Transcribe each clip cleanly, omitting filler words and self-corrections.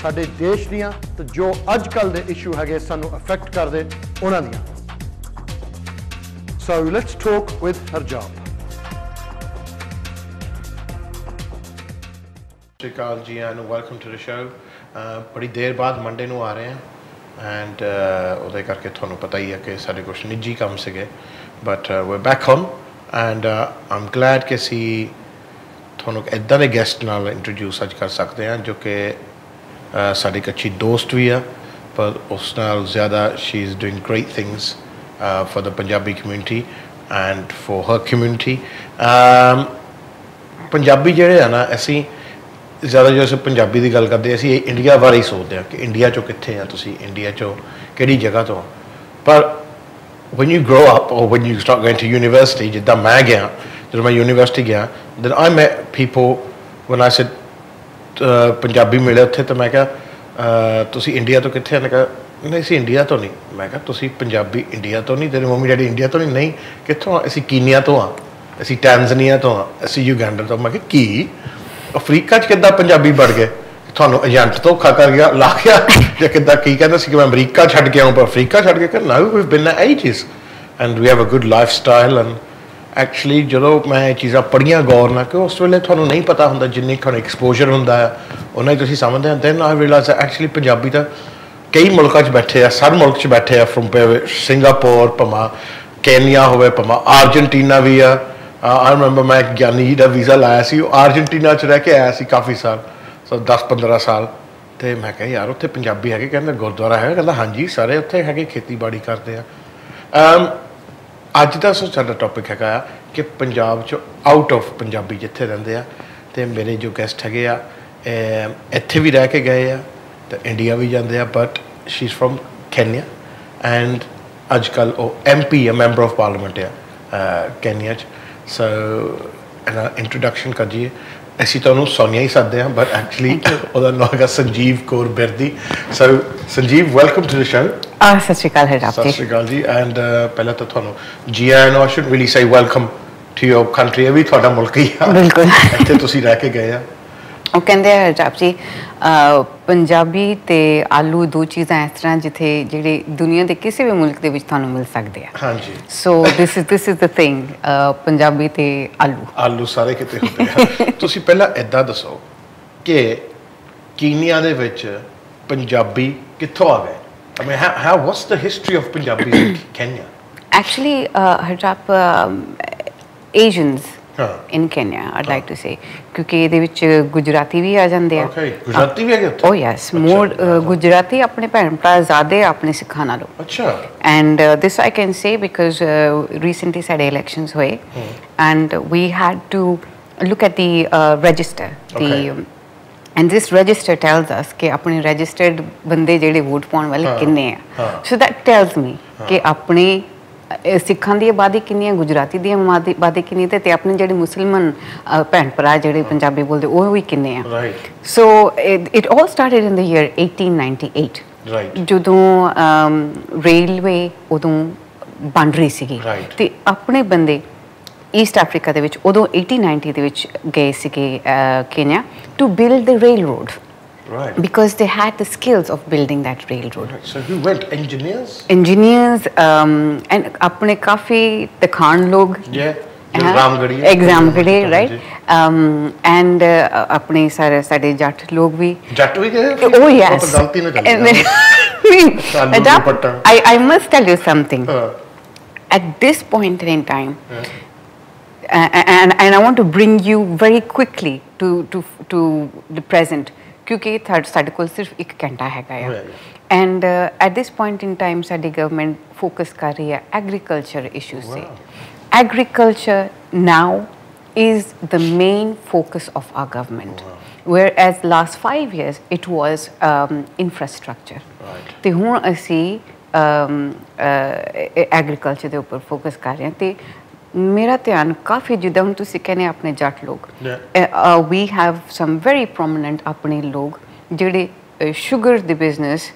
ਸਾਡੇ ਦੇਸ਼ ਦੀਆਂ ਤੇ ਜੋ ਅੱਜ ਕੱਲ੍ਹ ਦੇ ਇਸ਼ੂ ਹੈਗੇ ਸਾਨੂੰ ਅਫੈਕਟ ਕਰਦੇ ਉਹਨਾਂ ਦੀਆਂ। So let's talk with Harjap. ਸਤਿ ਸ਼੍ਰੀ ਅਕਾਲ ਜੀ and welcome to the show. ਬੜੀ ਦੇਰ ਬਾਅਦ ਮੰਡੇ ਨੂੰ ਆ ਰਹੇ ਹਾਂ ਐਂਡ ਉਹਦੇ ਕਰਕੇ ਤੁਹਾਨੂੰ ਪਤਾ ਹੀ ਹੈ ਕਿ ਸਾਡੇ ਕੁਛ ਨਿੱਜੀ ਕੰਮ ਸੀਗੇ but we're back on and I'm glad ਕਿ ਅਸੀਂ ਤੁਹਾਨੂੰ ਇੱਦਾਂ ਦੇ ਗੈਸਟ ਨਾਲ ਇੰਟਰੋਡਿਊਸ ਅੱਜ ਕਰ ਸਕਦੇ ਹਾਂ ਜੋ ਕਿ ਸਾਡੀ ਇੱਕ ਅੱਛੀ ਦੋਸਤ ਵੀ ਆ ਪਰ ਉਸ ਨਾਲ ਜ਼ਿਆਦਾ she is doing great things for the Punjabi community and for her community. Punjabi ਜਿਹੜੇ ਆ ਨਾ ਅਸੀਂ ਜ਼ਿਆਦਾ ਜੋ ਅਸੀਂ ਪੰਜਾਬੀ ਦੀ ਗੱਲ ਕਰਦੇ ਅਸੀਂ ਇੰਡੀਆ ਬਾਰੇ ਹੀ ਸੋਚਦੇ ਹਾਂ ਕਿ ਇੰਡੀਆ 'ਚੋਂ ਕਿੱਥੇ ਆ ਤੁਸੀਂ ਇੰਡੀਆ 'ਚੋਂ ਕਿਹੜੀ ਜਗ੍ਹਾ ਤੋਂ ਪਰ when you grow up or when you start going to university ਜਿੱਦਾਂ ਮੈਂ ਗਿਆ ਜਦੋਂ ਮੈਂ ਯੂਨੀਵਰਸਿਟੀ ਗਿਆ then I met people when I said Punjabi ਮਿਲੇ ਉੱਥੇ ਤਾਂ ਮੈਂ ਕਿਹਾ ਤੁਸੀਂ ਇੰਡੀਆ ਤੋਂ ਕਿੱਥੇ ਮੈਂ ਕਿਹਾ ਨਹੀਂ ਅਸੀਂ ਇੰਡੀਆ ਤੋਂ ਨਹੀਂ ਮੈਂ ਕਿਹਾ ਤੁਸੀਂ ਪੰਜਾਬੀ ਇੰਡੀਆ ਤੋਂ ਨਹੀਂ ਤੇਰੇ ਮੰਮੀ ਡੈਡੀ ਇੰਡੀਆ ਤੋਂ ਨਹੀਂ ਕਿੱਥੋਂ ਅਸੀਂ ਕੀਨੀਆ ਤੋਂ ਹਾਂ ਅਸੀਂ ਟੈਂਜ਼ਾਨੀਆ ਤੋਂ ਹਾਂ ਅਸੀਂ ਯੂਗੈਂਡਾ ਤੋਂ ਮੈਂ ਕਿਹਾ ਕੀ ਅਫਰੀਕਾ 'ਚ ਕਿੱਦਾਂ ਪੰਜਾਬੀ ਵੜ ਗਏ ਤੁਹਾਨੂੰ ਏਜੰਟ ਧੋਖਾ ਕਰ ਗਿਆ ਲਾ ਗਿਆ ਜਾਂ ਕਿੱਦਾਂ ਕੀ ਕਹਿੰਦਾ ਸੀ ਕਿ ਮੈਂ ਅਮਰੀਕਾ ਛੱਡ ਕੇ ਆਉਂ ਪਰ ਅਫਰੀਕਾ ਛੱਡ ਕੇ ਕਰ ਨਾ we been ages and we have a good lifestyle and actually ਜਦੋਂ ਮੈਂ ਇਹ ਚੀਜ਼ਾਂ ਪੜ੍ਹੀਆਂ ਗੌਰ ਨਾਲ ਕਿ ਉਸ ਵੇਲੇ ਤੁਹਾਨੂੰ ਨਹੀਂ ਪਤਾ ਹੁੰਦਾ ਜਿੰਨੀ ਤੁਹਾਨੂੰ ਐਕਸਪੋਜ਼ਰ ਹੁੰਦਾ ਆ ਉਹਨਾਂ ਹੀ ਤੁਸੀਂ ਸਮਝਦੇ ਹੋ then I realise actually Punjabi ਤਾਂ ਕਈ ਮੁਲਕਾਂ 'ਚ ਬੈਠੇ ਆ ਸਾਰੇ ਮੁਲਕ 'ਚ ਬੈਠੇ ਆ ਫਰੋਮ ਸਿੰਗਾਪੁਰ ਭਾਵੇਂ ਕੇਨੀਆ ਹੋਵੇ ਭਾਵੇਂ ਅਰਜਨਟੀਨਾ ਵੀ ਆ I remember ਮੈਂ ਗਿਆਨੀ ਦਾ ਵੀਜ਼ਾ ਲਾਇਆ ਸੀ ਉਹ ਅਰਜਨਟੀਨਾ 'ਚ ਰਹਿ ਕੇ ਆਇਆ ਸੀ ਕਾਫੀ ਸਾਲ 10-15 ਸਾਲ ਅਤੇ ਮੈਂ ਕਿਹਾ ਯਾਰ ਉੱਥੇ ਪੰਜਾਬੀ ਹੈਗੇ ਕਹਿੰਦਾ ਗੁਰਦੁਆਰਾ ਹੈਗਾ ਕਹਿੰਦਾ ਹਾਂਜੀ ਸਾਰੇ ਉੱਥੇ ਹੈਗੇ ਖੇਤੀਬਾੜੀ ਕਰਦੇ ਆ ਅੱਜ ਦਾ ਸਾਡਾ ਟੌਪਿਕ ਹੈਗਾ ਆ ਕਿ ਪੰਜਾਬ 'ਚ ਆਊਟ ਆਫ ਪੰਜਾਬੀ ਜਿੱਥੇ ਰਹਿੰਦੇ ਆ ਅਤੇ ਮੇਰੇ ਜੋ ਗੈਸਟ ਹੈਗੇ ਆ ਇੱਥੇ ਵੀ ਰਹਿ ਕੇ ਗਏ ਆ ਅਤੇ ਇੰਡੀਆ ਵੀ ਜਾਂਦੇ ਆ but she is from Kenya and ਅੱਜ ਕੱਲ੍ਹ ਉਹ MP ਆ ਮੈਂਬਰ ਆਫ ਪਾਰਲੀਮੈਂਟ ਆ ਕੈਨੀਆ 'ਚ ਸੋ ਇੰਟਰੋਡਕਸ਼ਨ ਕਰ ਜੀਏ ਅਸੀਂ ਤੁਹਾਨੂੰ ਸੋਨੀਆ ਹੀ ਸੱਦਦੇ ਹਾਂ ਬਟ ਐਕਚੁਅਲੀ ਉਹਦਾ ਨਾਮ ਹੈਗਾ Sanjeev Kaur Birdi so Sanjeev welcome to the show ਸਤਿ ਸ਼੍ਰੀ ਅਕਾਲ ਹਰਜਾਪ ਜੀ। ਸਤਿ ਸ਼੍ਰੀ ਅਕਾਲ ਜੀ ਐਂਡ ਪਹਿਲਾਂ ਤਾਂ ਤੁਹਾਨੂੰ ਜੀ ਆਇਆਂ ਨੂੰ I should really say welcome to your country ਇਹ ਵੀ ਤੁਹਾਡਾ ਮੁਲਕ ਹੀ ਆ ਬਿਲਕੁਲ ਇੱਥੇ ਤੁਸੀਂ ਰਹਿ ਕੇ ਗਏ ਆ ਉਹ ਕਹਿੰਦੇ ਆ ਹਰਜਾਪ ਜੀ ਪੰਜਾਬੀ ਤੇ ਆਲੂ ਦੋ ਚੀਜ਼ਾਂ ਇਸ ਤਰ੍ਹਾਂ ਜਿੱਥੇ ਜਿਹੜੇ ਦੁਨੀਆ ਦੇ ਕਿਸੇ ਵੀ ਮੁਲਕ ਦੇ ਵਿੱਚ ਤੁਹਾਨੂੰ ਮਿਲ ਸਕਦੇ ਆ ਹਾਂਜੀ so this is the thing Punjabi ਤੇ ਆਲੂ ਸਾਰੇ ਕਿਤੇ ਹੁੰਦੇ ਆ ਤੁਸੀਂ ਪਹਿਲਾਂ ਇੱਦਾਂ ਦੱਸੋ ਕਿ ਕੀਨੀਆ ਦੇ ਵਿੱਚ ਪੰਜਾਬੀ ਕਿੱਥੋਂ ਆ ਗਏ I mean, how what's the history of Punjabis in Kenya? Actually, Harjap, Asians in Kenya, I'd like to say, क्योंकि ਇਹਦੇ ਵਿੱਚ ਗੁਜਰਾਤੀ ਵੀ ਆ ਜਾਂਦੇ ਆ। Okay, ਗੁਜਰਾਤੀ ਵੀ ਆ ਗਏ? Oh yes, more ਗੁਜਰਾਤੀ ਆਪਣੇ ਭੈਣ ਭਰਾ ਜ਼ਿਆਦੇ ਆਪਣੇ ਸਿੱਖਾਂ ਨਾਲੋਂ। ਅੱਛਾ। And this I can say because recently ਸਾਡੇ elections ਹੋਏ and we had to look at the register, and this register tells us कि अपने registered बंदे जेडे वोट पाने वाले किन्ने हैं so that tells me कि अपने सिखां दी आबादी किन्नी है गुजराती दी आबादी किन्नी है ते अपने जेडे मुसलमान भैन भरा जेडे पंजाबी बोलदे वो भी किन्ने हैं so it all started in the year 1898 right जदों रेलवे उदों बन रही सीगी ते अपने बंदे ईस्ट अफ्रीका ਦੇ ਵਿੱਚ ਉਦੋਂ 1890 ਦੇ ਵਿੱਚ ਗਏ ਸੀਗੇ Kenya to build the railroad right because they had the skills of building that railroad so who went engineers and ਆਪਣੇ ਕਾਫੀ ਤਖਾਨ ਲੋਗ examgadi right and ਆਪਣੇ ਸਾਡੇ ਜੱਟ ਲੋਗ ਵੀ ਜੱਟ ਵੀ ਗਏ oh yes ਗਲਤੀ ਨਾ ਕਰੀ I must tell you something at this point in time and I want to bring you very quickly to the present क्योंकि ਸਾਡੇ ਕੋਲ ਸਿਰਫ 1 ਘੰਟਾ ਹੈਗਾ ਆ and at this point in time ਸਾਡੀ ਗਵਰਨਮੈਂਟ ਫੋਕਸ ਕਰ ਰਹੀ ਹੈ ਐਗਰੀਕਲਚਰ ਇਸ਼ੂਜ਼ ਤੇ agriculture now is the main focus of our government whereas last 5 years it was infrastructure ਤੇ ਹੁਣ ਅਸੀਂ ਐਗਰੀਕਲਚਰ ਦੇ ਉੱਪਰ ਫੋਕਸ ਕਰ ਰਹੇ ਹਾਂ ਤੇ ਮੇਰਾ ਧਿਆਨ ਕਾਫੀ ਜਿੱਦਾਂ ਹੁਣ ਤੁਸੀਂ ਕਹਿੰਦੇ ਆਪਣੇ ਜੱਟ ਲੋਕ we have some very prominent ਆਪਣੇ ਲੋਕ ਜਿਹੜੇ ਸ਼ੂਗਰ ਦੇ ਬਿਜ਼ਨਸ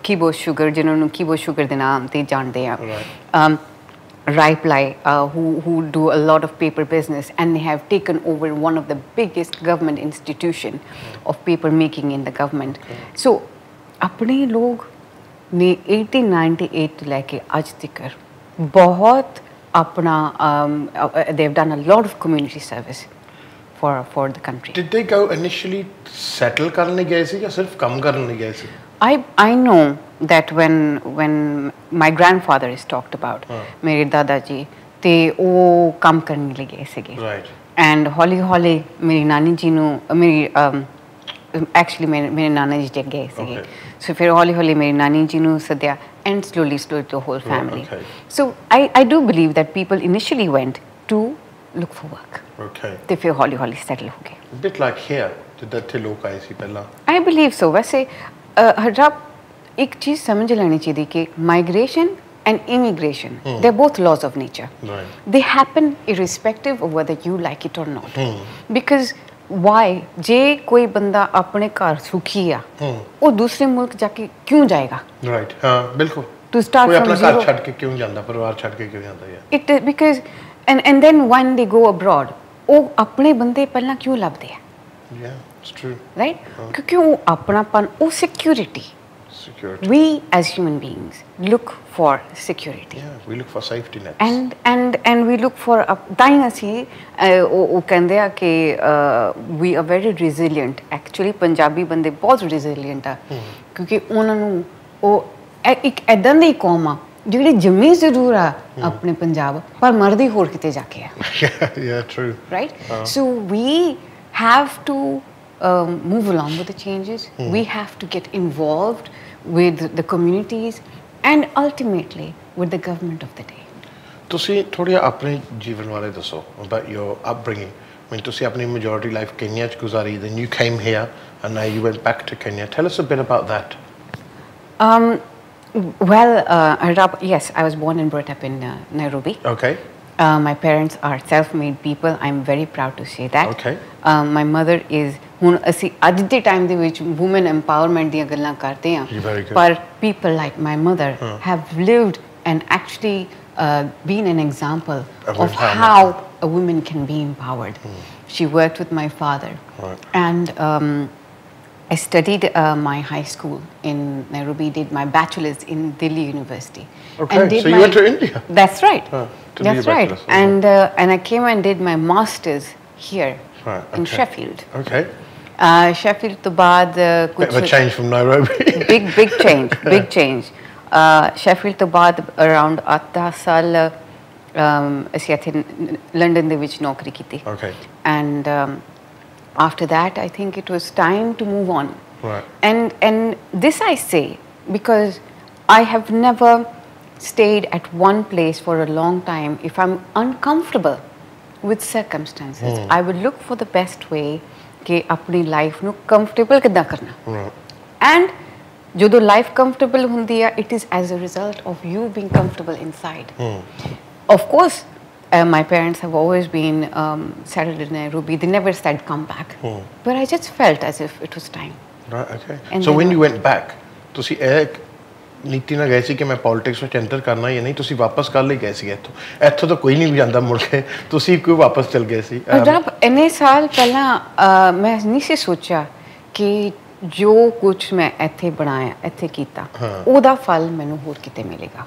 ਕੀਬੋ ਸ਼ੂਗਰ ਜਿਨ੍ਹਾਂ ਨੂੰ ਕੀਬੋ ਸ਼ੂਗਰ ਦੇ ਨਾਮ ਤੇ ਜਾਣਦੇ ਆ Riply, who do a lot of paper business, and they have taken over one of the biggest government institution of paper making in the government. So, अपने लोग ने 1898 लेके आज तक बहुत अपना they've done a lot of community service for the country. Did they go initially settle करने गए थे या सिर्फ काम करने गए थे? I know that when my grandfather is talked about, मेरे दादाजी ते वो काम करने लगे ऐसे Right. And हौली मेरी नानी जी नु मेरी actually मेरे नाना जी जग गए ऐसे so फिर हौली मेरी नानी जी नु सद्या and slowly the whole family. Okay. So I do believe that people initially went to look for work. Okay. ते फिर हौली settle हो गए. A bit like here. Did that लोग आए थे पहला? I believe so. वैसे हरजाप एक चीज समझ लेनी चाहिए कि migration and immigration, they're both laws of nature. Right. They happen irrespective of whether you like it or not. Because why? जे कोई बंदा अपने घर सुखी है, वो दूसरे मुल्क जाके क्यों जाएगा? Right. हाँ, बिल्कुल. To start from zero. कोई अपना घर छाड़ के क्यों जाता? परिवार छाड़ के क्यों जाता है? It is because and then when they go abroad, वो अपने बंदे पहला क्यों लभदे हैं? Yeah, it's true. Right? क्योंकि वो अपनापन, वो security. Security. We as human beings look for security. Yeah, we look for safety nets. And we look for ताई असी वो कहते हैं कि we are very resilient. Actually Punjabi बंदे बहुत resilient है क्योंकि उन्होंने वो एक ऐदां दी कौम आ ਜਿਹੜੀ ਜੰਮੀ ਜ਼ਰੂਰ ਆ ਆਪਣੇ ਪੰਜਾਬ ਪਰ ਮਰਦੀ ਹੋਰ ਕਿਤੇ ਜਾ ਕੇ ਆ. Yeah, true. Right? So we have to move along with the changes. We have to get involved with the communities and ultimately with the government of the day. ਤੁਸੀਂ ਥੋੜਾ ਆਪਣੇ ਜੀਵਨ ਬਾਰੇ ਦੱਸੋ about your upbringing. When ਤੁਸੀਂ ਆਪਣੀ majority life Kenya ਚ ਗੁਜ਼ਾਰੀ, then you came here and now you went back to Kenya. Tell us a bit about that. Well, Harjap, yes, I was born and brought up in Nairobi. Okay. My parents are self-made people. I'm very proud to say that. Okay. My mother is ਹੁਣ ਅਸੀਂ ਅੱਜ ਦੇ time ਦੇ ਵਿੱਚ women empowerment ਦੀਆਂ ਗੱਲਾਂ ਕਰਦੇ ਹਾਂ ਪਰ people like my mother have lived and actually been an example of how a woman can be empowered. She worked with my father and I studied my high school in Nairobi, did my bachelor's in Delhi University. Okay, and did so you went to India? That's right. That's right. And I came and did my master's here in Sheffield. Okay. Sheffield to baad bit of a change from Nairobi. big change, big change. Sheffield to baad around 8 ਸਾਲ ਅਸੀਂ ਇੱਥੇ London ਦੇ ਵਿੱਚ ਨੌਕਰੀ ਕੀਤੀ. Okay. And after that, I think it was time to move on. Right. And this I say because I have never stayed at one place for a long time. If I'm uncomfortable with circumstances, I will look for the best way कि अपनी life ਨੂੰ comfortable किद्दां करना. Right. And ਜਦੋਂ life comfortable ਹੁੰਦੀ ਹੈ, it is as a result of you being comfortable inside. Of course. My parents have always been settled in Nairobi. They never said come back. But I just felt as if it was time. Right, okay. And so when you went back, ਤੁਸੀਂ ਇਹ ਨੀਤੀ ਨਾਲ ਗਏ ਸੀ ਕਿ ਮੈਂ politics ਵਿੱਚ enter ਕਰਨਾ ਜਾਂ ਨਹੀਂ, ਤੁਸੀਂ ਵਾਪਸ ਕਰ ਲਈ ਗਏ ਸੀ ਇੱਥੋਂ ਤਾਂ ਕੋਈ ਨਹੀਂ ਵੀ ਜਾਂਦਾ ਮੁੜ ਕੇ, ਤੁਸੀਂ ਕਿਉਂ ਵਾਪਸ ਚਲ ਗਏ ਸੀ? ਜਨਾਬ ਇੰਨੇ ਸਾਲ ਪਹਿਲਾਂ ਮੈਂ ਨਹੀਂ ਸੀ ਸੋਚਿਆ ਕਿ ਜੋ ਕੁਝ ਮੈਂ ਇੱਥੇ ਬਣਾਇਆ ਇੱਥੇ ਕੀਤਾ ਉਹਦਾ ਫਲ ਮੈਨੂੰ ਹੋਰ ਕਿਤੇ ਮਿਲੇਗਾ.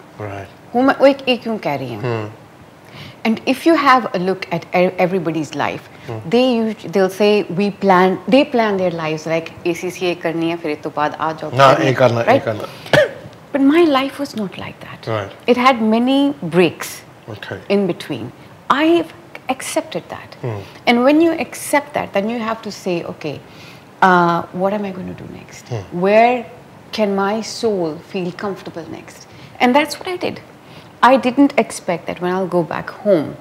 ਹੁਣ ਮੈਂ ਉਹ ਕਿਉਂ ਕਹਿ ਰਹੀ ਹਾਂ? And if you have a look at everybody's life, they'll say they plan their lives like ACCA करनी है फिर इस तो बाद आ job करनी है, right? But my life was not like that. Right. It had many breaks in between. I've accepted that. And when you accept that, then you have to say, okay, what am I going to do next? Where can my soul feel comfortable next? And that's what I did. I didn't expect that when I'll go back home,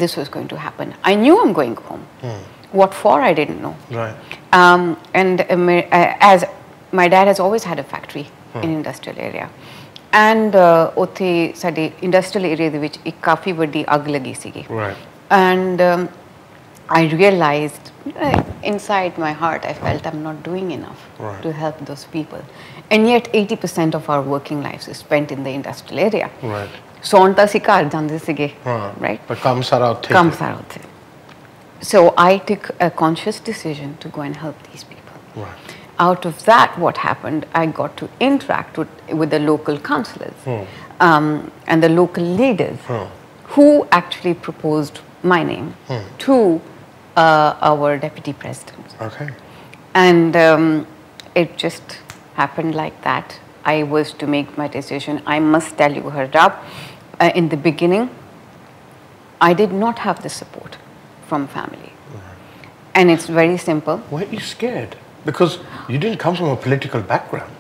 this was going to happen. I knew I'm going home. What for, I didn't know. Right. And as my dad has always had a factory in industrial area. And ਉੱਥੇ ਸਾਡੇ industrial area ਦੇ ਵਿੱਚ ਇੱਕ ਕਾਫੀ ਵੱਡੀ ਅੱਗ ਲੱਗੀ ਸੀਗੀ. Right. And I realized inside my heart, I felt I'm not doing enough to help those people. And yet 80% of our working lives is spent in the industrial area. Right. So on ta si ghar jande sige, right? But kam sara utthe. Kam sara utthe. So I took a conscious decision to go and help these people. Right. Out of that, what happened, I got to interact with the local councillors and the local leaders who actually proposed my name to our deputy president. Okay. And it just happened like that. I was to make my decision. I must tell you, Harjap, in the beginning, I did not have the support from family. And it's very simple. Weren't you scared? Because you didn't come from a political background.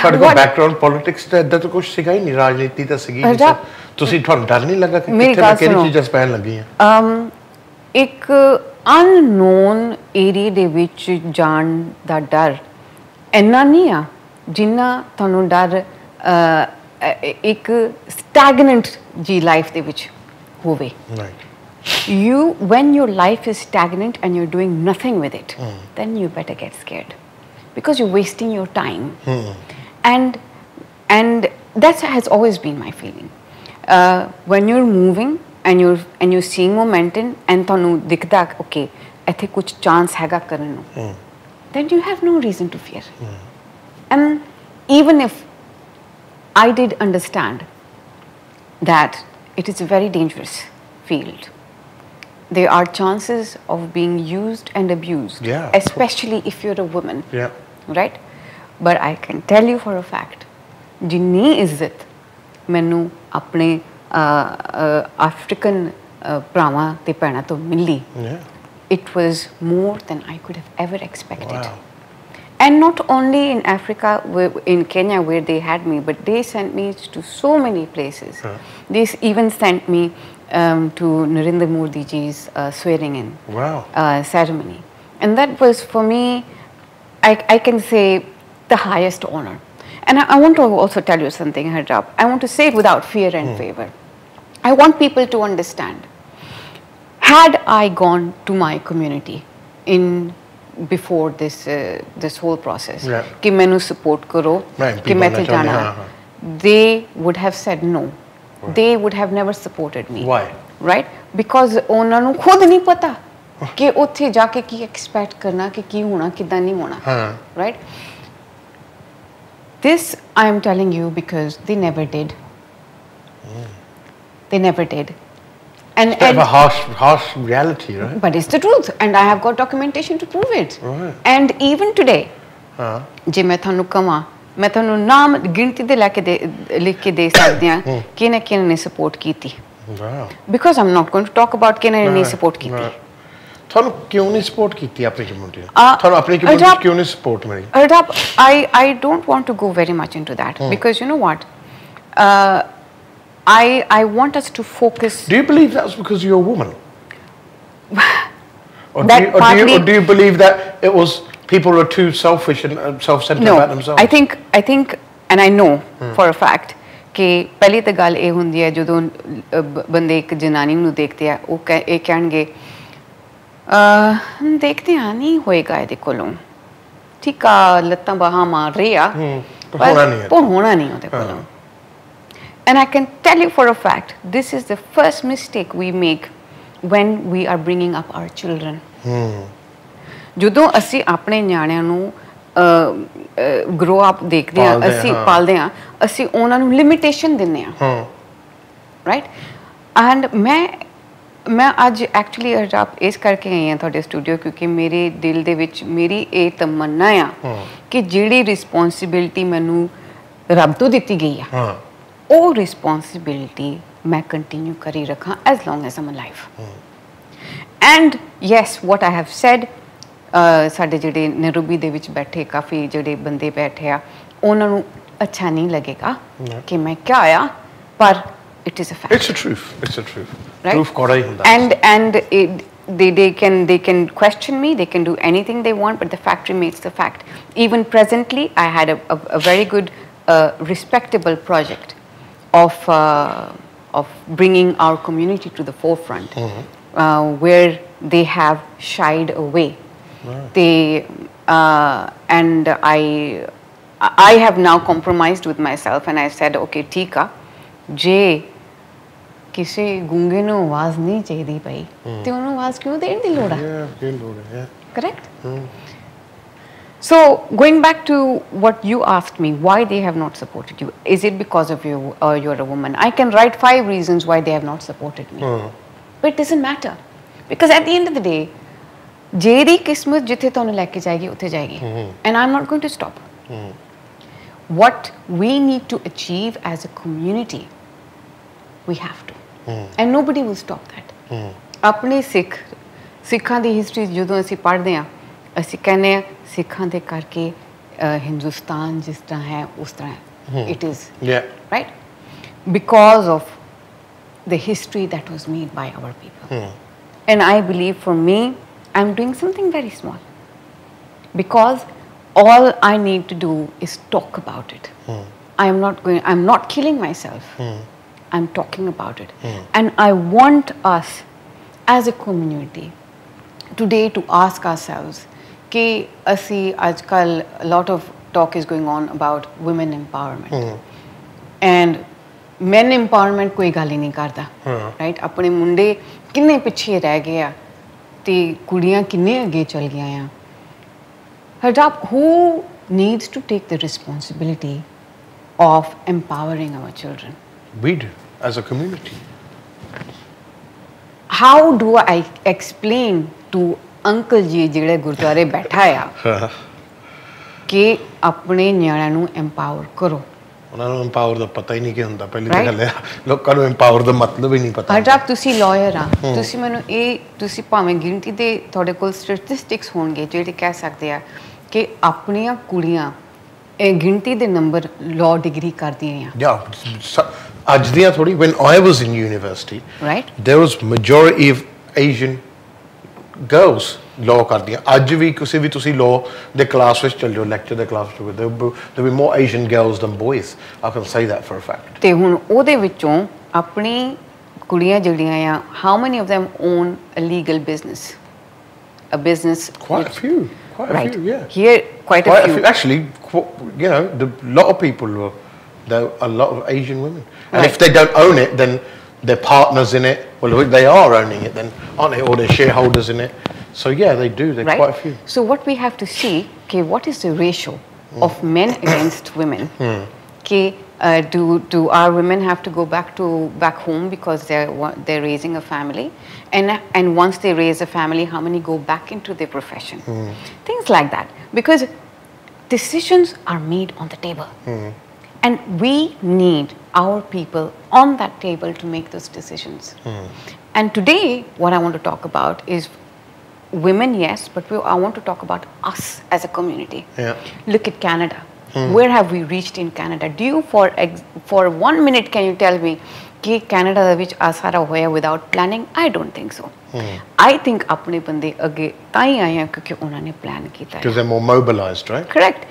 Political background, politics, that kuch siga hi nahi, rajniti ta sigi nahi. Tusi thonu dar nahi laga ki kithe na kehdi cheezas pain lagi hain? एक unknown area ਦੇ ਵਿੱਚ ਜਾਣ ਦਾ ਡਰ ਇੰਨਾ ਨਹੀਂ ਆ ਜਿੰਨਾ ਤੁਹਾਨੂੰ ਡਰ ਇੱਕ ਸਟੈਗਨੈਂਟ ਜੀ ਲਾਈਫ ਦੇ ਵਿੱਚ ਹੋਵੇ. When your life is stagnant and you're doing nothing with it, then you better get scared because you're wasting your time. And that has always been my feeling. When you're moving and you're seeing momentum and tonu dikhda okay ethe kuch chance hega karan nu, then you have no reason to fear. And even if I did understand that it is a very dangerous field, there are chances of being used and abused, especially if you're a woman, right? But I can tell you for a fact, jinni izzat mainu apne African brahma te pehna to mili, it was more than I could have ever expected. And not only in Africa, in Kenya where they had me, but they sent me to so many places. They even sent me to Narendra Modi ji's swearing in ceremony. And that was for me, I can say, the highest honor. And I want to also tell you something, Harjap. I want to say it without fear and favor. I want people to understand. Had I gone to my community before this whole process, कि मैंने support करो, कि मैं ते जाना, they would have said no. They would have never supported me. Why? Right? Because उन्होंने ਨੂੰ खुद नहीं पता कि ਉੱਥੇ जा के की expect करना, कि की होना, कितना नहीं होना. Right? This I am telling you because they never did. They never did. And it's a harsh reality, right? But it's the truth, and I have got documentation to prove it. And even today, जे मैं थानू कमा, मैं थानू नाम गिनती दे लिख के दे सकती हूँ कि ना किन ने support की थी. Because I'm not going to talk about कि ना ने support की थी. थानू क्यों नहीं support की थी अपनी community? थानू अपनी community क्यों नहीं support milli? Harjap, I don't want to go very much into that because you know what? I want us to focus. Do you believe that was because you're a woman? Or do you believe that it was people were too selfish and self-centered about themselves? I think, and I know for a fact कि पहली तो गल ये होंदी है ਜਦੋਂ ਬੰਦੇ ਇੱਕ ਜਨਾਨੀ ਨੂੰ ਦੇਖਦੇ ਆ ਉਹ ਇਹ ਕਹਿਣਗੇ ਦੇਖਦੇ ਆ ਨਹੀਂ ਹੋਏਗਾ ਇਹਦੇ ਕੋਲੋਂ ਠੀਕ ਆ ਲੱਤਾਂ ਬਾਹਾਂ ਮਾਰ ਰਹੀ ਆ ਪਰ ਹੋਣਾ ਨਹੀਂ ਉਹਦੇ ਕੋਲੋਂ. And I can tell you for a fact, this is the first mistake we make when we are bringing up our children. ਜਦੋਂ ਅਸੀਂ ਆਪਣੇ ਨਿਆਣਿਆਂ ਨੂੰ grow up ਦੇਖਦੇ ਹਾਂ, ਅਸੀਂ ਪਾਲਦੇ ਹਾਂ, ਅਸੀਂ ਉਹਨਾਂ ਨੂੰ limitation ਦਿੰਦੇ ਹਾਂ. Right? And ਮੈਂ ਅੱਜ actually Harjap ਇਸ ਕਰਕੇ ਆਈ ਹਾਂ ਤੁਹਾਡੇ ਸਟੂਡੀਓ ਕਿਉਂਕਿ ਮੇਰੇ ਦਿਲ ਦੇ ਵਿੱਚ ਮੇਰੀ ਇਹ ਤਮੰਨਾ ਆ ਕਿ ਜਿਹੜੀ ਰਿਸਪੌਂਸਿਬਿਲਿਟੀ ਮੈਨੂੰ ਰੱਬ ਤੋਂ ਦਿੱਤੀ ਗਈ ਆ ਉਹ ਰਿਸਪੌਂਸਿਬਿਲਿਟੀ ਮੈਂ ਕੰਟੀਨਿਊ ਕਰੀ ਰੱਖਾਂ as long as I'm alive. And yes, what I have said, ਸਾਡੇ ਜਿਹੜੇ ਨੈਰੋਬੀ ਦੇ ਵਿੱਚ ਬੈਠੇ ਕਾਫੀ ਜਿਹੜੇ ਬੰਦੇ ਬੈਠੇ ਆ ਉਹਨਾਂ ਨੂੰ ਅੱਛਾ ਨਹੀਂ ਲੱਗੇਗਾ ਕਿ ਮੈਂ ਕਿਹਾ ਆ ਪਰ it is a fact. It's a truth. It's a truth. Right? Proof ਕੋੜਾ ਹੀ ਹੁੰਦਾ. And they can question me, they can do anything they want, but the fact remains the fact. Even presently, I had a very good, respectable project of bringing our community to the forefront, where they have shied away. They and I have now compromised with myself and I said, okay, Tika, je ਕਿਸੇ ਗੂੰਗੇ ਨੂੰ ਆਵਾਜ਼ ਨਹੀਂ ਚਾਹੀਦੀ ਪਈ ਤੇ ਉਹਨੂੰ ਆਵਾਜ਼ ਕਿਉਂ ਦੇਣ ਦੀ ਲੋੜ ਹੈ correct so going back to what you asked me why they have not supported you is it because of you or you're a woman I can write 5 reasons why they have not supported me but it doesn't matter because at the end of the day ਜਿਹੜੀ ਕਿਸਮਤ ਜਿੱਥੇ ਤੁਹਾਨੂੰ ਲੈ ਕੇ ਜਾਏਗੀ ਉੱਥੇ ਜਾਏਗੀ and I'm not going to stop what we need to achieve as a community we have to and nobody will stop that ਆਪਣੇ ਸਿੱਖਾਂ ਦੀ ਹਿਸਟਰੀ ਜਦੋਂ ਅਸੀਂ ਪੜ੍ਹਦੇ ਹਾਂ ਅਸੀਂ ਕਹਿੰਦੇ ਹਾਂ ਸਿੱਖਾਂ ਦੇ ਕਰਕੇ ਹਿੰਦੁਸਤਾਨ ਜਿਸ ਤਰ੍ਹਾਂ ਹੈ ਉਸ ਤਰ੍ਹਾਂ ਹੈ it is right because of the history that was made by our people and I believe for me I'm doing something very small because all I need to do is talk about it I'm not killing myself I'm talking about it and I want us as a community today to ask ourselves कि असी आजकल a lot of talk is going on about women empowerment and men empowerment कोई गल ही नहीं करता right अपने मुंडे किन्ने पिछे रह गए आ ते कुड़ियां किन्ने अगे चल गई आ Harjap who needs to take the responsibility of empowering our children we do as a community how do I explain to uncle ji ਜਿਹੜੇ ਗੁਰਦੁਆਰੇ ਬੈਠਾ ਆ ਕਿ ਆਪਣੇ ਨਿਆਣਿਆਂ ਨੂੰ empower ਕਰੋ ਉਹਨਾਂ ਨੂੰ empower ਦਾ ਪਤਾ ਹੀ ਨਹੀਂ ਕੀ ਹੁੰਦਾ ਪਹਿਲੀ ਤਾਂ ਗੱਲ ਹੈ ਲੋਕਾਂ ਨੂੰ empower ਦਾ ਮਤਲਬ ਹੀ ਨਹੀਂ ਪਤਾ ਹਰਜਾਪ ਤੁਸੀਂ ਲਾਇਰ ਆ ਤੁਸੀਂ ਮੈਨੂੰ ਇਹ ਤੁਸੀਂ ਭਾਵੇਂ ਗਿਣਤੀ ਦੇ ਤੁਹਾਡੇ ਕੋਲ ਸਟੈਟਿਸਟਿਕਸ ਹੋਣਗੇ ਜਿਹੜੇ ਕਹਿ ਸਕਦੇ ਆ ਕਿ ਆਪਣੀਆਂ ਕੁੜੀਆਂ ਇਹ ਗਿਣਤੀ ਦੇ ਨੰਬਰ ਲਾਅ ਡਿਗਰੀ ਕਰਦੀਆਂ ਆ ਅੱਜ ਦੀਆਂ ਥੋੜੀ when I was in university right there was majority of Asian girls law ਕਰਦੀਆਂ ਅੱਜ ਵੀ ਕਿਸੇ ਵੀ ਤੁਸੀਂ law ਦੇ ਕਲਾਸ ਵਿੱਚ ਚਲ ਜਾਓ ਲੈਕਚਰ ਦੇ ਕਲਾਸ ਵਿੱਚ there be more Asian girls than boys I can say that for a fact ਤੇ ਹੁਣ ਉਹਦੇ ਵਿੱਚੋਂ ਆਪਣੀ ਕੁੜੀਆਂ ਜਿਹੜੀਆਂ ਆ how many of them own a legal business a business quite a few right yeah here quite a few actually you know a lot of people there are a lot of Asian women and if they don't own it then they're partners in it well they are owning it then aren't they or they're shareholders in it so yeah they do they're quite a few so what we have to see okay what is the ratio of men against women okay do our women have to go back home because they're raising a family and once they raise a family how many go back into their profession things like that because decisions are made on the table and we need our people on that table to make those decisions and today what I want to talk about is women yes but I want to talk about us as a community look at Canada where have we reached in Canada do you for 1 minute can you tell me कि Canada ਦੇ ਵਿੱਚ ਆ ਸਾਰਾ ਹੋਇਆ without planning I don't think so I think ਆਪਣੇ ਬੰਦੇ ਅੱਗੇ ਤਾਂ ਹੀ ਆਏ ਆ ਕਿਉਂਕਿ ਉਹਨਾਂ ਨੇ plan ਕੀਤਾ because they're more mobilized right correct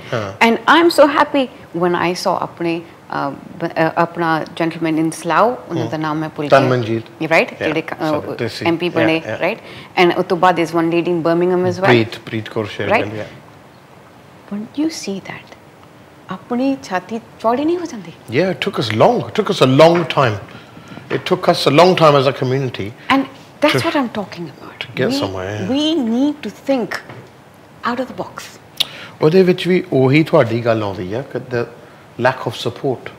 and I'm so happy when I saw ਆਪਣੇ ਆਪਣਾ gentleman in Slough ਉਹਨਾਂ ਦਾ ਨਾਮ ਮੈਂ ਭੁੱਲ ਗਿਆ ਤਨਮਨਜੀਤ right ਜਿਹੜੇ MP ਬਣੇ right and ਉਸ ਤੋਂ ਬਾਅਦ is one lady in Birmingham as well Preet Kaur Shergill yeah when you see that ਆਪਣੀ ਛਾਤੀ ਚੌੜੀ ਨਹੀਂ ਹੋ ਜਾਂਦੀ yeah it took us a long time it took us a long time as a community and that's what I'm talking about to get somewhere we need to think out of the box ਉਹਦੇ ਵਿੱਚ ਵੀ ਉਹੀ ਤੁਹਾਡੀ ਗੱਲ ਆਉਂਦੀ ਆ ਕਿ the lack of support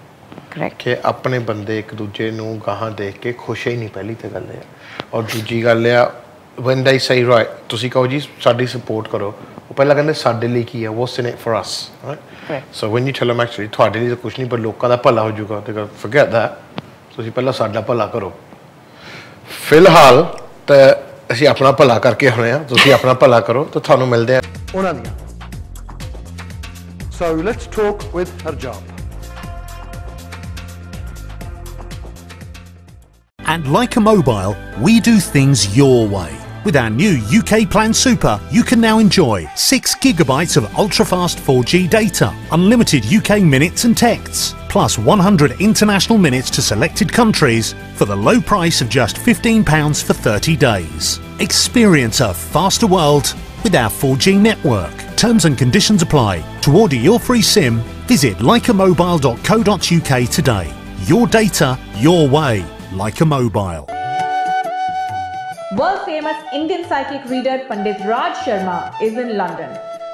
correct ਕਿ ਆਪਣੇ ਬੰਦੇ ਇੱਕ ਦੂਜੇ ਨੂੰ ਗਾਹਾਂ ਦੇਖ ਕੇ ਖੁਸ਼ ਹੀ ਨਹੀਂ ਪਹਿਲੀ ਤੇ ਗੱਲ ਹੈ ਔਰ ਦੂਜੀ ਗੱਲ ਆ when they say right ਤੁਸੀਂ ਕਹੋ ਜੀ ਸਾਡੀ ਸਪੋਰਟ ਕਰੋ ਉਹ ਪਹਿਲਾਂ ਕਹਿੰਦੇ ਸਾਡੇ ਲਈ ਕੀ ਹੈ what's in it for us right so when you tell them actually ਤੁਹਾਡੇ ਲਈ ਤਾਂ ਕੁਝ ਨਹੀਂ ਪਰ ਲੋਕਾਂ ਦਾ ਭਲਾ ਹੋ ਜਾਊਗਾ ਤੇ forget that ਤੁਸੀਂ ਪਹਿਲਾਂ ਸਾਡਾ ਭਲਾ ਕਰੋ ਫਿਲਹਾਲ ਤਾਂ ਅਸੀਂ ਆਪਣਾ ਭਲਾ ਕਰਕੇ ਆਉਣੇ ਆ ਤੁਸੀਂ ਆਪਣਾ ਭਲਾ ਕਰੋ ਤਾਂ ਤੁਹਾਨੂੰ ਮਿਲਦੇ ਆ ਉਹਨਾਂ ਦੀਆਂ so let's talk with Harjap and like a mobile we do things your way With our new UK Plan Super, you can now enjoy 6 gigabytes of ultra-fast 4G data, unlimited UK minutes and texts, plus 100 international minutes to selected countries for the low price of just £15 for 30 days. Experience a faster world with our 4G network. Terms and conditions apply. To order your free SIM, visit likeamobile.co.uk today. Your data, your way. Like a Mobile. World-famous Indian psychic reader Pandit Raj Sharma is in London.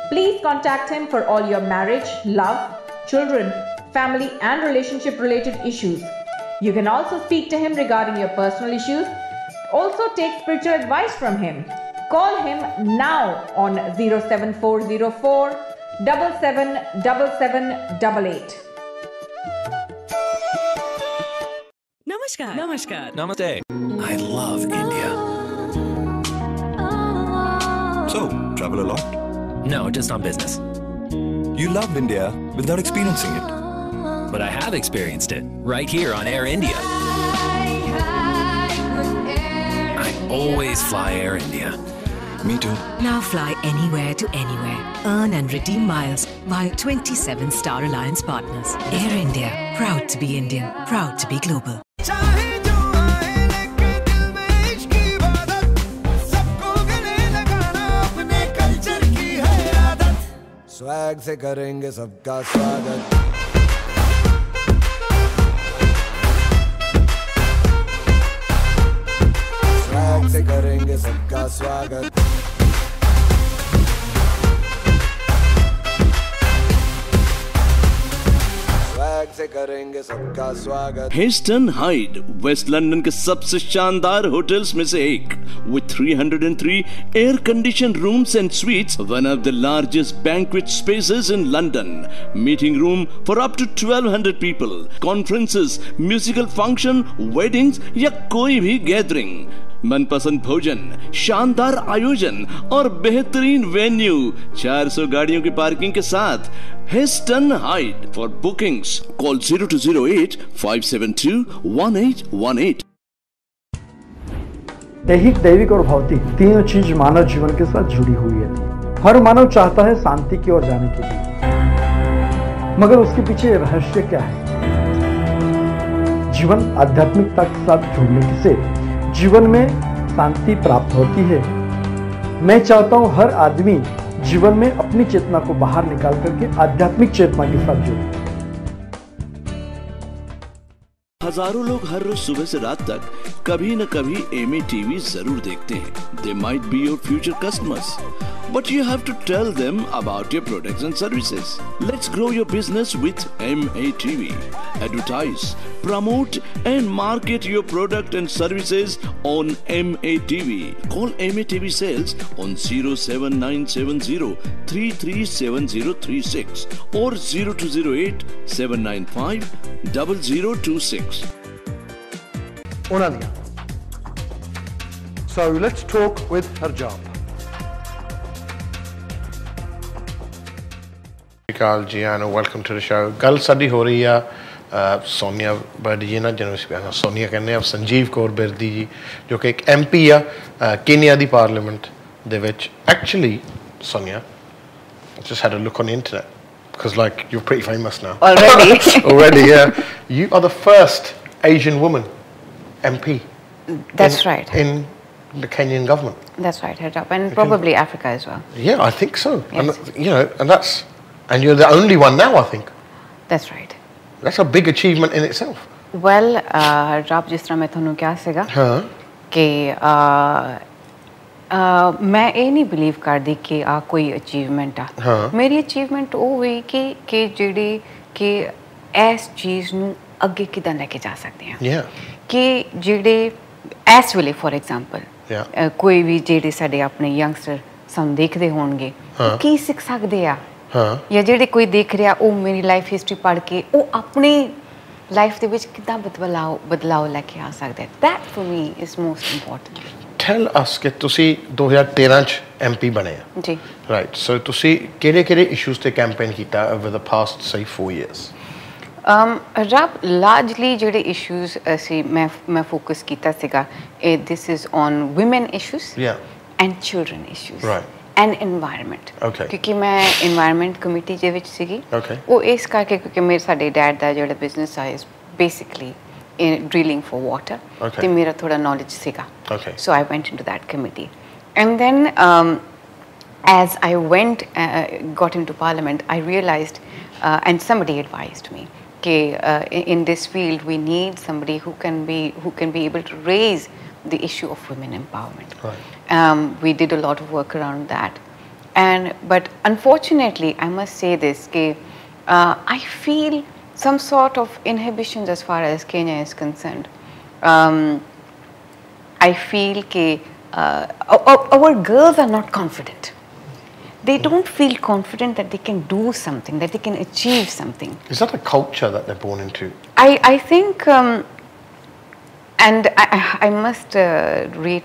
Please contact him for all your marriage, love, children, family and relationship-related issues. You can also speak to him regarding your personal issues. Also take spiritual advice from him. Call him now on 07404 777788. Namaskar. Namaskar. Namaste. I love India. So, travel a lot? No, just on business. You love India without experiencing it. But I have experienced it right here on Air India. I always fly Air India. Me too. Now fly anywhere to anywhere. Earn and redeem miles via 27 Star Alliance partners. Air India. Proud to be Indian. Proud to be global. Swag से करेंगे सबका स्वागत swag से करेंगे सबका स्वागत swag से करेंगे सबका स्वागत हिस्टन हाइड वेस्ट लंदन के सबसे शानदार होटल्स में से एक with 303 air-conditioned rooms and suites, one of the largest banquet spaces in London, meeting room for up to 1200 people, conferences, musical function, weddings या कोई भी gathering, मनपसंद भोजन, शानदार आयोजन और बेहतरीन वेन्यू, 400 गाड़ियों की पार्किंग के साथ हिस्टन हाइड. For bookings, call 0208 572 1818. दैहिक, दैविक और भौतिक तीनों चीज मानव जीवन के साथ जुड़ी हुई है. हर मानव चाहता है शांति की ओर जाने के लिए, मगर उसके पीछे रहस्य क्या है? जीवन आध्यात्मिकता के साथ जुड़ने से जीवन में शांति प्राप्त होती है. मैं चाहता हूं हर आदमी जीवन में अपनी चेतना को बाहर निकाल करके आध्यात्मिक चेतना के साथ जुड़े. हजारों लोग हर रोज सुबह से रात तक कभी न कभी एमए टीवी जरूर देखते हैं. They might be your future customers, but you have to tell them about your products and services. Let's grow your business with MA TV. Advertise, promote and market your product and services on MA TV. Call MA TV Sales on 07970 337036 or 0208 795 0026. Onalia. So let's talk with Harjap. Karl ji, and welcome to the show. Gal sadi ho rahi hai Sonia Birdi ji na, ਜਿਹਨੂੰ Sonia ਕਹਿੰਦੇ ਆ, ਸੰਜੀਵ ਕੌਰ ਬਿਰਦੀ ਜੀ, ਜੋ ਕਿ ਇੱਕ MP ਆ Kenya ਦੀ parliament ਦੇ ਵਿੱਚ. Actually, Sonia, I just had a look on the internet because like you're pretty famous now. Already? Already, yeah. You are the first Asian woman MP. That's right. In the Kenyan government. That's right, Harjap, and probably Africa as well. Yeah, I think so. Yes. And and you're the only one now, I think. That's right. That's a big achievement in itself. Well, Harjap, जिस तरह मैं थोनों क्या सेगा कि मैं ये नहीं believe कर दी कि कोई अचीवमेंट आ. मेरी अचीवमेंट वो हुई कि जिहड़ी कि इस चीज़ नूं अगे किदां लेके जा सकते हैं. कि जिहड़े इस वेले फॉर एग्जांपल कोई भी जिहड़े साडे अपने यंगस्टर सानूं देखदे होणगे की सीख सकदे आ, या जिहड़े कोई देख रहा वो मेरी लाइफ हिस्टरी पढ़ के वो अपनी लाइफ दे विच किदां बदलाव लेके आ सकदे. That for me is most important. Tell us कि तुसी 2013 च MP बने हैं. जी. Right. So तुसी केड़े issues ते campaign कीता over the past say 4 years? Harjap, largely जिहड़े issues मैं focus कीता सीगा, this is on women issues. Yeah. and children issues. Right. And environment. Okay. क्योंकि मैं environment committee ਦੇ ਵਿੱਚ ਸੀਗੀ। Okay. वो ਇਸ ਕਰਕੇ क्योंकि ਮੇਰੇ ਸਾਡੇ dad ਦਾ ਜਿਹੜਾ business ਹੈ is basically in drilling for water. Okay. ਤੇ ਮੇਰਾ ਥੋੜਾ knowledge ਸੀਗਾ। Okay. So I went into that committee. And then as I went, got into Parliament, I realized, and somebody advised me, that in this field we need somebody who can be able to raise the issue of women empowerment. Right. We did a lot of work around that, but unfortunately, I must say this, that I feel some sort of inhibitions as far as Kenya is concerned. I feel that our girls are not confident. They don't feel confident that they can do something, that they can achieve something. Is that a culture that they're born into? I think, and I must read,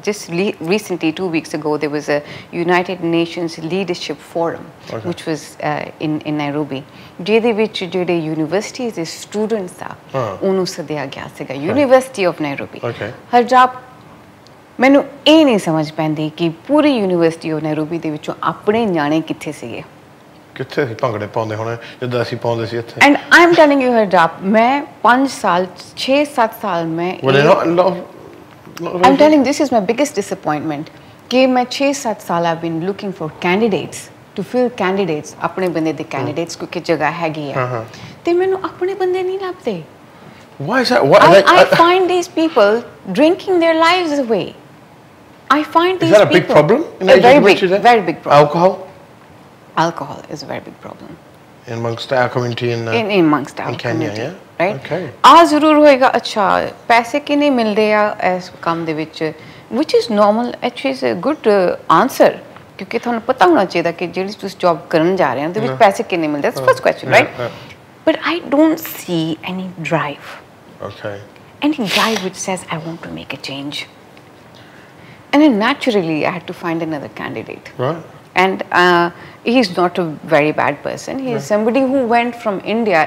just recently, 2 weeks ago, there was a United Nations Leadership Forum, Okay. which was in Nairobi. ਜਿਹਦੇ ਵਿੱਚ ਜਿਹੜੇ universities ਦੇ students ਆ ਉਹਨੂੰ ਸੱਦਿਆ ਗਿਆ ਸੀਗਾ, University of Nairobi. Okay. Harjap ਮੈਨੂੰ ਇਹ ਨਹੀਂ ਸਮਝ ਪੈਂਦੀ ਕਿ ਪੂਰੀ ਯੂਨੀਵਰਸਿਟੀ ਆਫ ਨੈਰੋਬੀ ਦੇ ਵਿੱਚੋਂ ਆਪਣੇ ਨਿਆਣੇ ਕਿੱਥੇ ਸੀਗੇ। ਕਿੱਥੇ ਸੀ ਭੰਗੜੇ ਪਾਉਂਦੇ ਹੋਣੇ ਜਿੱਦਾਂ ਅਸੀਂ ਪਾਉਂਦੇ ਸੀ ਇੱਥੇ। And I am telling you Harjap, ਮੈਂ 5 ਸਾਲ 6-7 ਸਾਲ ਮੈਂ I'm telling this is my biggest disappointment ਕਿ ਮੈਂ 6-7 ਸਾਲ I've been looking for candidates to fill candidates, ਆਪਣੇ ਬੰਦੇ ਦੇ candidates ਕਿਉਂਕਿ ਜਗ੍ਹਾ ਹੈਗੀ ਆ ਤੇ ਮੈਨੂੰ ਆਪਣੇ ਬੰਦੇ ਨਹੀਂ ਲੱਭਦੇ। Why is that? I find these people drinking their lives away. I find these people. Is that a big problem? Very big problem. Alcohol? Alcohol is a very big problem. Amongst our community in amongst our Kenya, community, yeah? right? Okay. ਆ ਜ਼ਰੂਰ ਹੋਏਗਾ ਅੱਛਾ ਪੈਸੇ ਕਿੰਨੇ ਮਿਲਦੇ ਆ ਇਸ ਕੰਮ ਦੇ ਵਿੱਚ, which is normal, actually is a good answer ਕਿਉਂਕਿ ਤੁਹਾਨੂੰ ਪਤਾ ਹੋਣਾ ਚਾਹੀਦਾ ਕਿ ਜਿਹੜੀ ਤੁਸੀਂ ਜੌਬ ਕਰਨ ਜਾ ਰਹੇ ਹੋ ਉਹਦੇ ਵਿੱਚ ਪੈਸੇ ਕਿੰਨੇ ਮਿਲਦੇ, that's the first question, right? But I don't see any drive. Okay. Any drive which says I want to make a change. And then naturally I had to find another candidate. Right. And he's not a very bad person. He is somebody who went from India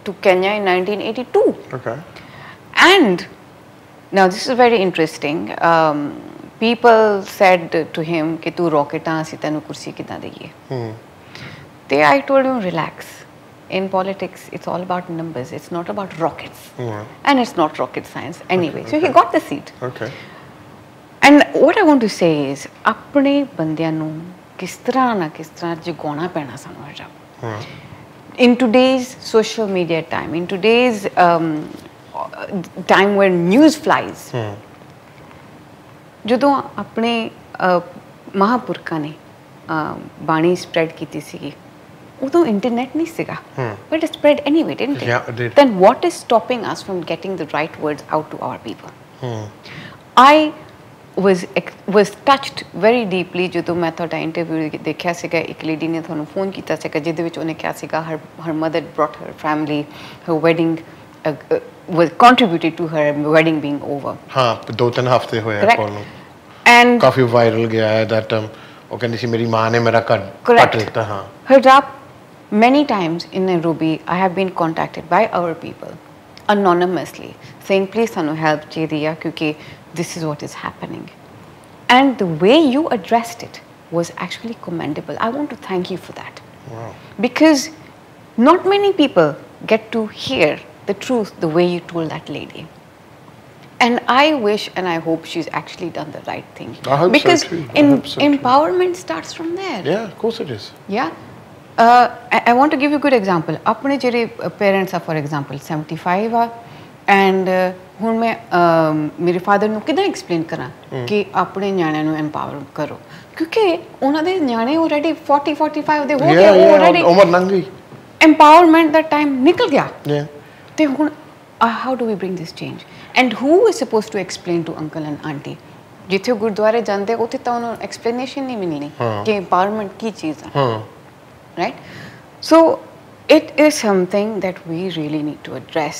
to Kenya in 1982. Okay. And now this is very interesting. People said to him कि तू rocket आ सी तैनू कुर्सी कितना देगी? They I told him relax. In politics, it's all about numbers. It's not about rockets. And it's not rocket science anyway. So he got the seat. Okay. And what I want to say is, अपने बंदियां नू किस तरह जगाना पैना सानू हरजाप. In today's social media time, in today's time where news flies, ਜਦੋਂ ਆਪਣੇ महापुरखा ने बाणी spread कीती सीगी, although internet नहीं सीगा, but it spread anyway, didn't it? Yeah, it did. Then what is stopping us from getting the right words out to our people? I was touched very deeply ਜਦੋਂ ਮੈਂ ਤੁਹਾਡਾ interview ਦੇਖਿਆ ਸੀਗਾ, ਇੱਕ lady ਨੇ ਤੁਹਾਨੂੰ ਫੋਨ ਕੀਤਾ ਸੀਗਾ ਜਿਹਦੇ ਵਿੱਚ ਉਹਨੇ ਕਿਹਾ ਸੀਗਾ her mother brought her family, her wedding was contributed to her wedding being over. ਹਾਂ 2-3 ਹਫ਼ਤੇ ਹੋਏ ਆ ਕੋਲ ਨੂੰ and ਕਾਫੀ ਵਾਇਰਲ ਗਿਆ ਹੈ that ਉਹ ਕਹਿੰਦੀ ਸੀ ਮੇਰੀ ਮਾਂ ਨੇ ਮੇਰਾ ਘਰ ਪੱਟ ਦਿੱਤਾ। ਹਾਂ Harjap, many times in Nairobi I have been contacted by our people anonymously saying please sanu help chahidiya kyunki this is what is happening, and the way you addressed it was actually commendable. I want to thank you for that. Wow. Because not many people get to hear the truth the way you told that lady, and I wish and I hope she's actually done the right thing. I hope because so too. Empowerment starts from there. Yeah, of course it is. Yeah. I want to give you a good example. अपने जेरे parents are for example 75 are, and ਹੁਣ मैं मेरे father ਨੂੰ किदां explain करा कि अपने न्याणिਆਂ ਨੂੰ empower करो क्योंकि ਉਹਨਾਂ ਦੇ ਨਿਆਣੇ already 40-45 ਦੇ ਹੋ ਗਏ already ਉਮਰ ਲੰਘ ਗਈ, empowerment ਦਾ time ਨਿਕਲ ਗਿਆ। Yeah. ਤੇ ਹੁਣ how do we bring this change, and who is supposed to explain to uncle and auntie? ਜਿੱਥੇ ਗੁਰਦੁਆਰੇ ਜਾਂਦੇ ਉੱਥੇ ਤਾਂ ਉਹਨਾਂ ਨੂੰ explanation ਨਹੀਂ ਮਿਲਣੀ ਕਿ empowerment ਕੀ ਚੀਜ਼ ਹੈ। Right? So it is something that we really need to address.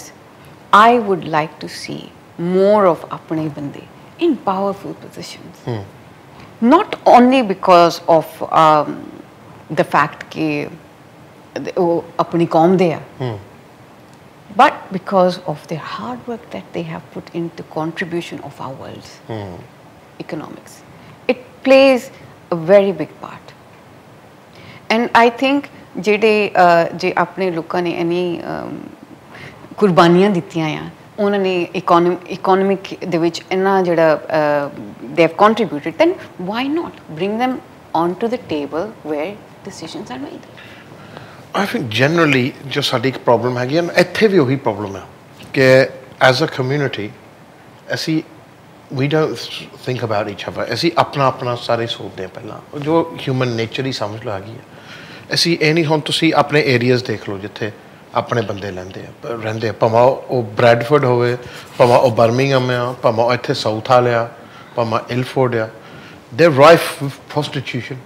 I would like to see more of apne bande in powerful positions. Not only because of the fact that apni kaum de hai, but because of their hard work that they have put into contribution of our world's economics. It plays a very big part. And I think जे अपने लोगों ने इन्नी कुर्बानियां दित्तियां आ उन्होंने economic ਦੇ ਵਿੱਚ इन्ना ਜਿਹੜਾ they have contributed, then why not bring them onto the table where decisions are made? I think generally जो साडी एक प्रॉब्लम हैगी है ਇੱਥੇ भी वही प्रॉब्लम है कि as a community ਅਸੀਂ we don't think about each other, ਅਸੀਂ अपना ਸਾਰੇ ਸੋਚਦੇ ਹਾਂ ਪਹਿਲਾਂ ਜੋ ਹਿਊਮਨ ਨੇਚਰ ਹੀ ਸਮਝ ਲਓ ਹੈਗੀ ਹੈ ਅਸੀਂ ਇਹ ਨਹੀਂ ਹੁਣ ਤੁਸੀਂ ਆਪਣੇ ਏਰੀਆਜ਼ ਦੇਖ ਲਓ ਜਿੱਥੇ ਆਪਣੇ ਬੰਦੇ ਰਹਿੰਦੇ ਆ ਭਾਵੇਂ ਉਹ ਬ੍ਰੈਡਫੋਰਡ ਹੋਵੇ ਭਾਵੇਂ ਉਹ ਬਰਮਿੰਗਮ ਆ ਭਾਵੇਂ ਉਹ ਇੱਥੇ ਸਾਊਥ ਵਾਲਿਆ ਭਾਵੇਂ ਇਲਫੋਰਡ ਆ they're rife with prostitution,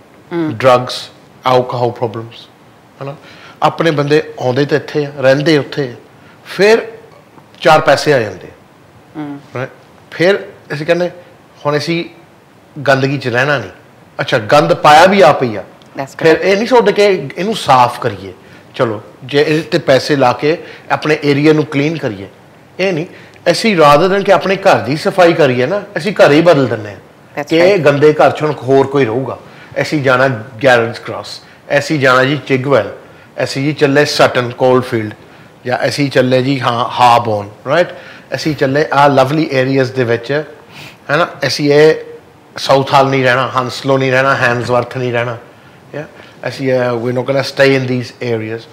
drugs, alcohol problems है ना अपने बंदे आउंदे ते इत्थे रहिंदे उत्थे फिर 4 पैसे आ जांदे फिर असीं कहने हुण असीं गंदगी च रहना नहीं अच्छा गंद पाया भी आप ही आ फिर ये नहीं सोचते कि इनू साफ करिए चलो जे इहदे ते पैसे ला के अपने एरिया नू क्लीन करिए ये नहीं असीं रादर देन कि अपने घर दी सफाई करिए ना असीं घर ही बदल दिंदे हां कि गंदे घर च हुण होर कोई रहूगा असीं जाना गैरेंज क्रॉस ऐसी जाना जी चिगवेल ऐसी जी चले सटन कोलफील्ड या ऐसी चले जी हाँ हाबोन राइट ऐसी चले आ लवली एरियाज दे विच है ना ऐसी ये साउथ हाल नहीं रहना हंसलो नहीं रहना हैंड्सवर्थ नहीं रहना या ऐसी we not gonna stay in these areas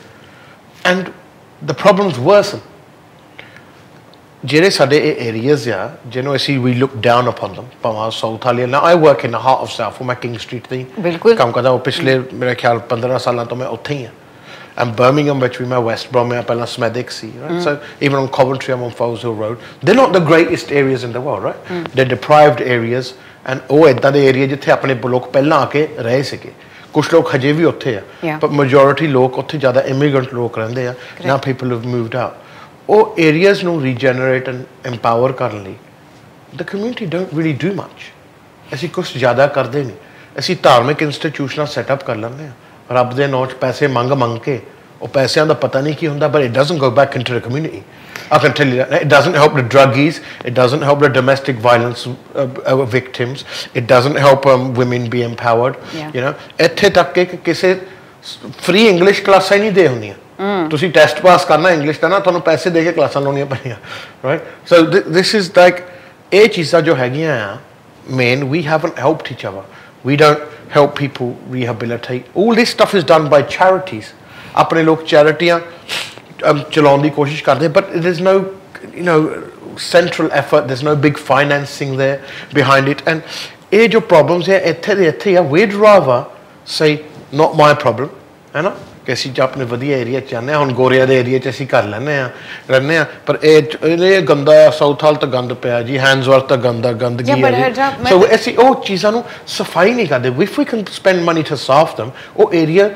and the problems worsen ਜਿਹੜੇ ਸਾਡੇ ਇਹ ਏਰੀਆਜ਼ ਆ ਜਿਹਨੂੰ ਅਸੀਂ ਵੀ ਲੁੱਕ ਡਾਊਨ ਅਪਨ them ਭਾਵੇਂ ਸਾਊਥ ਵਾਲੇ ਨਾ I work in the heart of south ਮੈਂ ਕਿੰਗ ਸਟਰੀਟ ਤੇ ਕੰਮ ਕਰਦਾ ਉਹ ਪਿਛਲੇ ਮੇਰੇ ਖਿਆਲ 15 ਸਾਲਾਂ ਤੋਂ ਮੈਂ ਉੱਥੇ ਹੀ ਹਾਂ ਐਂਡ ਬਰਮਿੰਗਮ ਵਿੱਚ ਵੀ ਮੈਂ ਵੈਸਟ ਬ੍ਰੋਮ ਮੈਂ ਪਹਿਲਾਂ ਸਮੈਦਿਕ ਸੀ right so even on Coventry um on Foleshill Road they not the greatest areas in the world right they deprived areas and ਉਹ ਇੱਦਾਂ ਦੇ ਏਰੀਆ ਜਿੱਥੇ ਆਪਣੇ ਲੋਕ ਪਹਿਲਾਂ ਆ ਕੇ ਰਹੇ ਸੀਗੇ ਕੁਛ ਲੋਕ ਹਜੇ ਵੀ ਉੱਥੇ ਆ ਪਰ ਮੈਜੋਰਿਟੀ ਲੋਕ ਉੱਥੇ ਜ਼ਿਆਦਾ ਇਮੀਗ੍ਰੈਂਟ ਲੋਕ ਰਹਿੰਦੇ ਆ ਨਾ ਪੀਪਲ ਹੈਵ ਮੂਵਡ ਆਊਟ ਉਹ ਏਰੀਆਜ਼ ਨੂੰ ਰੀਜਨਰੇਟ ਐਂਡ ਐਮਪਾਵਰ ਕਰਨ ਲਈ the community don't really do much ਅਸੀਂ ਕੁਛ ਜ਼ਿਆਦਾ ਕਰਦੇ ਨਹੀਂ ਅਸੀਂ ਧਾਰਮਿਕ ਇੰਸਟੀਟਿਊਸ਼ਨਾਂ ਸੈਟਅਪ ਕਰ ਲੈਂਦੇ ਹਾਂ ਰੱਬ ਦੇ ਨਾਂ 'ਚ ਪੈਸੇ ਮੰਗ ਕੇ ਉਹ ਪੈਸਿਆਂ ਦਾ ਪਤਾ ਨਹੀਂ ਕੀ ਹੁੰਦਾ but it doesn't go back into the community I can tell you that it doesn't help the druggies, it doesn't help the domestic violence victims, it doesn't help women be empowered. You know, ਇੱਥੇ ਤੱਕ ਕਿ ਕਿਸੇ free English ਕਲਾਸਾਂ ਹੀ ਨਹੀਂ ਦੇ ਹੁੰਦੀਆਂ ਤੁਸੀਂ test pass ਕਰਨਾ ਇੰਗਲਿਸ਼ ਦਾ ਨਾ ਤੁਹਾਨੂੰ ਪੈਸੇ ਦੇ ਕੇ ਕਲਾਸਾਂ ਲਾਉਣੀਆਂ ਪੈਣੀਆਂ right so this is like ਇਹ ਚੀਜ਼ਾਂ ਜੋ ਹੈਗੀਆਂ ਆ man we haven't helped each other we don't help people rehabilitate all this stuff is done by charities ਆਪਣੇ ਲੋਕ ਚੈਰਿਟੀਆਂ ਚਲਾਉਣ ਦੀ ਕੋਸ਼ਿਸ਼ ਕਰਦੇ but it is no you know central effort, there's no big financing there behind it and ਇਹ ਜੋ problems ਹੈ ਇੱਥੇ ਦੇ ਇੱਥੇ ਆ we'd rather say not my problem ਹੈ ਨਾ ਕਿ ਅਸੀਂ ਆਪਣੇ ਵਧੀਆ ਏਰੀਆ 'ਚ ਜਾਂਦੇ ਹਾਂ ਹੁਣ ਗੋਰਿਆਂ ਦੇ ਏਰੀਆ 'ਚ ਅਸੀਂ ਕਰ ਲੈਂਦੇ ਹਾਂ ਰਹਿੰਦੇ ਹਾਂ ਪਰ ਇਹ ਗੰਦਾ ਸਾਊਥ ਹਾਲ ਤਾਂ ਗੰਦ ਪਿਆ ਜੀ ਹੈਂਡਸਵਰਥ ਤਾਂ ਗੰਦਗੀ ਹੈ ਸੋ ਅਸੀਂ ਉਹ ਚੀਜ਼ਾਂ ਨੂੰ ਸਫਾਈ ਨਹੀਂ ਕਰਦੇ if we can spend money to solve them ਉਹ ਏਰੀਆ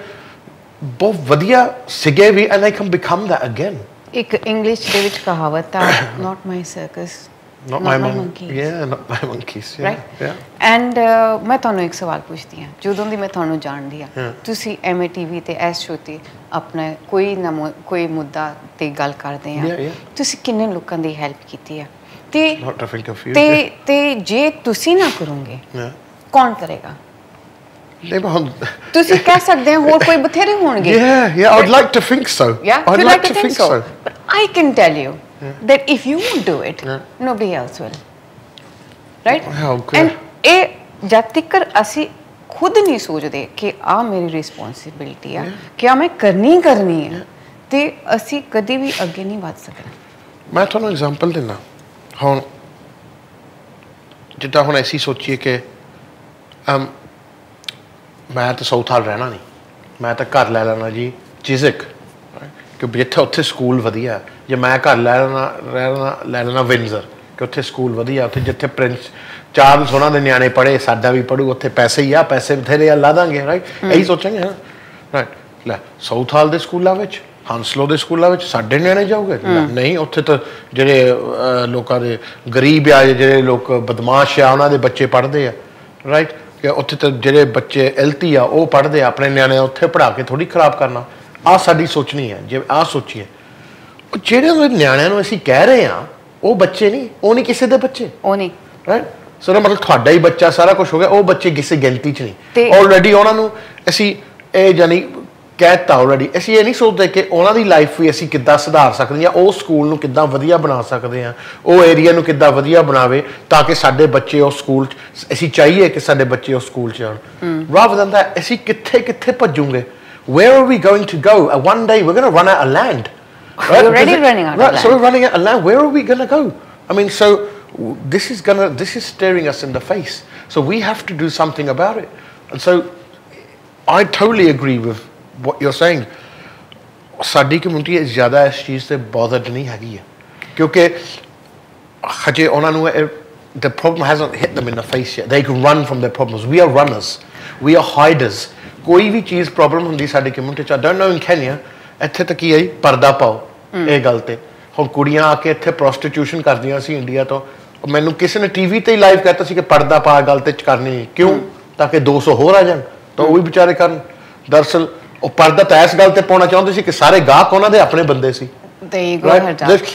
ਬਹੁਤ ਵਧੀਆ ਸੀਗੇ ਵੀ and they can become that again ਇੱਕ ਇੰਗਲਿਸ਼ ਦੇ ਵਿੱਚ ਕਹਾਵਤ ਆ not my circus not my monkeys yeah not my monkeys yeah right? yeah and ਮੈਂ ਤੁਹਾਨੂੰ ਇੱਕ ਸਵਾਲ ਪੁੱਛਦੀ ਹਾਂ ਜਦੋਂ ਦੀ ਮੈਂ ਤੁਹਾਨੂੰ ਜਾਣਦੀ ਹਾਂ ਤੁਸੀਂ ਐਮਏ ਟੀਵੀ ਤੇ ਇਸ ਸ਼ੋਅ ਤੇ ਆਪਣਾ ਕੋਈ ਮੁੱਦਾ ਤੇ ਗੱਲ ਕਰਦੇ ਆ ਤੁਸੀਂ ਕਿੰਨੇ ਲੋਕਾਂ ਦੀ ਹੈਲਪ ਕੀਤੀ ਆ ਤੇ ਜੇ ਤੁਸੀਂ ਨਾ ਕਰੋਗੇ ਕੌਣ ਕਰੇਗਾ ਤੁਸੀਂ ਕਹਿ ਸਕਦੇ ਹੋ ਹੋਰ ਕੋਈ ਬਥੇਰੇ ਹੋਣਗੇ yeah I'd like to think so I'd like to think so but I can tell you that if you won't do it nobody else will right and ਇਹ ਜਦ ਤੱਕ ਅਸੀਂ ਖੁਦ ਨਹੀਂ ਸੋਚਦੇ ਕਿ ਆ ਮੇਰੀ ਰਿਸਪੌਂਸਿਬਿਲਿਟੀ ਆ ਕਿ ਆ ਮੈਂ ਕਰਨੀ ਹੈ ਤੇ ਅਸੀਂ ਕਦੀ ਵੀ ਅੱਗੇ ਨਹੀਂ ਵਧ ਸਕਦੇ ਮੈਂ ਤੁਹਾਨੂੰ ਐਗਜ਼ਾਮਪਲ ਦਿੰਦਾ ਹੁਣ ਜਿੱਦਾਂ ਹੁਣ ਅਸੀਂ ਸੋਚੀਏ ਕਿ ਮੈਂ ਤਾਂ ਸਾਊਥ ਹਾਲ ਰਹਿਣਾ ਨਹੀਂ ਮੈਂ ਤਾਂ ਘਰ ਲੈ ਲੈਣਾ ਜੀ ਚਿਜ਼ਕ ਕਿ ਜਿੱਥੇ ਉੱਥੇ ਸਕੂਲ ਵਧੀਆ ਜੇ ਮੈਂ ਘਰ ਲੈ ਲੈਣਾ ਵਿੰਜ਼ਰ ਕਿ ਉੱਥੇ ਸਕੂਲ ਵਧੀਆ ਉੱਥੇ ਜਿੱਥੇ ਪ੍ਰਿੰਸ ਚਾਰਲਸ ਉਹਨਾਂ ਦੇ ਨਿਆਣੇ ਪੜ੍ਹੇ ਸਾਡਾ ਵੀ ਪੜ੍ਹੂ ਉੱਥੇ ਪੈਸੇ ਹੀ ਆ ਪੈਸੇ ਬਥੇਰੇ ਆ ਲਾ ਦਾਂਗੇ ਰਾਈਟ ਇਹੀ ਸੋਚਾਂਗੇ ਹਾਂ ਰਾਈਟ ਲੈ ਸਾਊਥ ਹਾਲ ਦੇ ਸਕੂਲਾਂ ਵਿੱਚ ਹੰਸਲੋ ਦੇ ਸਕੂਲਾਂ ਵਿੱਚ ਸਾਡੇ ਨਿਆਣੇ ਜਾਊਗੇ ਨਹੀਂ ਉੱਥੇ ਤਾਂ ਜਿਹੜੇ ਲੋਕਾਂ ਦੇ ਗਰੀਬ ਆ ਜਿਹੜੇ ਲੋਕ ਬਦਮਾਸ਼ ਆ ਉਹਨਾਂ ਦੇ ਬੱਚੇ ਪੜ੍ਹਦੇ ਆ ਰਾਈਟ ਕਿ ਉੱਥੇ ਤਾਂ ਜਿਹੜੇ ਬੱਚੇ ਐਲਤੀ ਆ ਉਹ ਪੜ੍ਹਦੇ ਆ ਆਪਣੇ ਨਿਆਣੇ ਉੱਥੇ ਪੜ੍ਹਾ ਕੇ ਥੋੜ੍ਹੀ ਖਰਾਬ ਕਰਨਾ ਆਹ ਸਾਡੀ ਸੋਚਣੀ ਹੈ ਜੇ ਆਹ ਸੋਚੀਏ ਜਿਹੜੇ ਨਿਆਣਿਆਂ ਨੂੰ ਅਸੀਂ ਕਹਿ ਰਹੇ ਹਾਂ ਉਹ ਬੱਚੇ ਨਹੀਂ ਉਹ ਨਹੀਂ ਕਿਸੇ ਦੇ ਬੱਚੇ ਉਹ ਨਹੀਂ ਰਾਈਟ ਸੋ ਨਾ ਮਤਲਬ ਤੁਹਾਡਾ ਹੀ ਬੱਚਾ ਸਾਰਾ ਕੁਝ ਹੋ ਗਿਆ, ਉਹ ਬੱਚੇ ਕਿਸੇ ਗਿਣਤੀ 'ਚ ਨਹੀਂ। ਆਲਰੇਡੀ ਉਹਨਾਂ ਨੂੰ ਅਸੀਂ ਇਹ ਜਾਨੀ ਕਹਿਤਾ ਆਲਰੇਡੀ, ਅਸੀਂ ਇਹ ਨਹੀਂ ਸੋਚਦੇ ਕਿ ਉਹਨਾਂ ਦੀ ਲਾਈਫ ਵੀ ਅਸੀਂ ਕਿੱਦਾਂ ਸੁਧਾਰ ਸਕਦੇ ਹਾਂ, ਉਹ ਸਕੂਲ ਨੂੰ ਕਿੱਦਾਂ ਵਧੀਆ ਬਣਾ ਸਕਦੇ ਹਾਂ, ਉਹ ਏਰੀਆ ਨੂੰ ਕਿੱਦਾਂ ਵਧੀਆ ਬਣਾਵੇ ਤਾਂ ਕਿ ਸਾਡੇ ਬੱਚੇ ਉਸ ਸਕੂਲ 'ਚ, ਅਸੀਂ ਚਾਹੀਏ ਕਿ ਸਾਡੇ ਬੱਚੇ ਉਸ ਸਕੂਲ 'ਚ ਆਉਣ। rather than that ਅਸੀਂ ਕਿੱਥੇ ਭੱਜੂਗੇ? Where are we going to go? One day we're going to run out of land. Right? We're already running out of land. So we're running out of land. Where are we going to go? I mean, so this is staring us in the face. So we have to do something about it. And so I totally agree with what you're saying. ਸਾਡੀ community ਜ਼ਿਆਦਾ ਇਸ ਚੀਜ਼ ਤੇ bothered ਨਹੀਂ ਹੈਗੀ ਹੈ ਕਿਉਂਕਿ ਹਜੇ ਉਹਨਾਂ ਨੂੰ the problem hasn't hit them in the face yet. They can run from their problems. We are runners. We are hiders. ਕੋਈ ਵੀ ਚੀਜ਼ ਪ੍ਰੋਬਲਮ ਹੁੰਦੀ ਸਾਡੀ ਕਮਿਊਨਿਟੀ 'ਚ, I don't know in Kenya, ਇੱਥੇ ਤੱਕ ਕੀ ਆਈ ਪਰਦਾ ਪਾਓ ਇਹ ਗੱਲ ਤੇ। ਹੁਣ ਕੁੜੀਆਂ ਆ ਕੇ ਇੱਥੇ ਪ੍ਰੋਸਟੀਟਿਊਸ਼ਨ ਕਰਦੀਆਂ ਸੀ ਇੰਡੀਆ ਤੋਂ, ਮੈਨੂੰ ਕਿਸੇ ਨੇ ਟੀਵੀ ਤੇ ਹੀ ਲਾਈਵ ਕਹਿਤਾ ਸੀ ਕਿ ਪਰਦਾ ਪਾ ਗੱਲ ਤੇ ਕਰਨੀ ਕਿਉਂ, ਤਾਂ ਕਿ 200 ਹੋਰ ਆ ਜਾਣ ਤਾਂ ਉਹ ਵੀ ਵਿਚਾਰੇ ਕਰਨ। ਦਰਅਸਲ ਉਹ ਪਰਦਾ ਤਾਂ ਇਸ ਗੱਲ ਤੇ ਪਾਉਣਾ ਚਾਹੁੰਦੇ ਸੀ ਕਿ ਸਾਰੇ ਗਾਹਕ ਉਹਨਾਂ ਦੇ ਆਪਣੇ ਬੰਦੇ ਸੀ।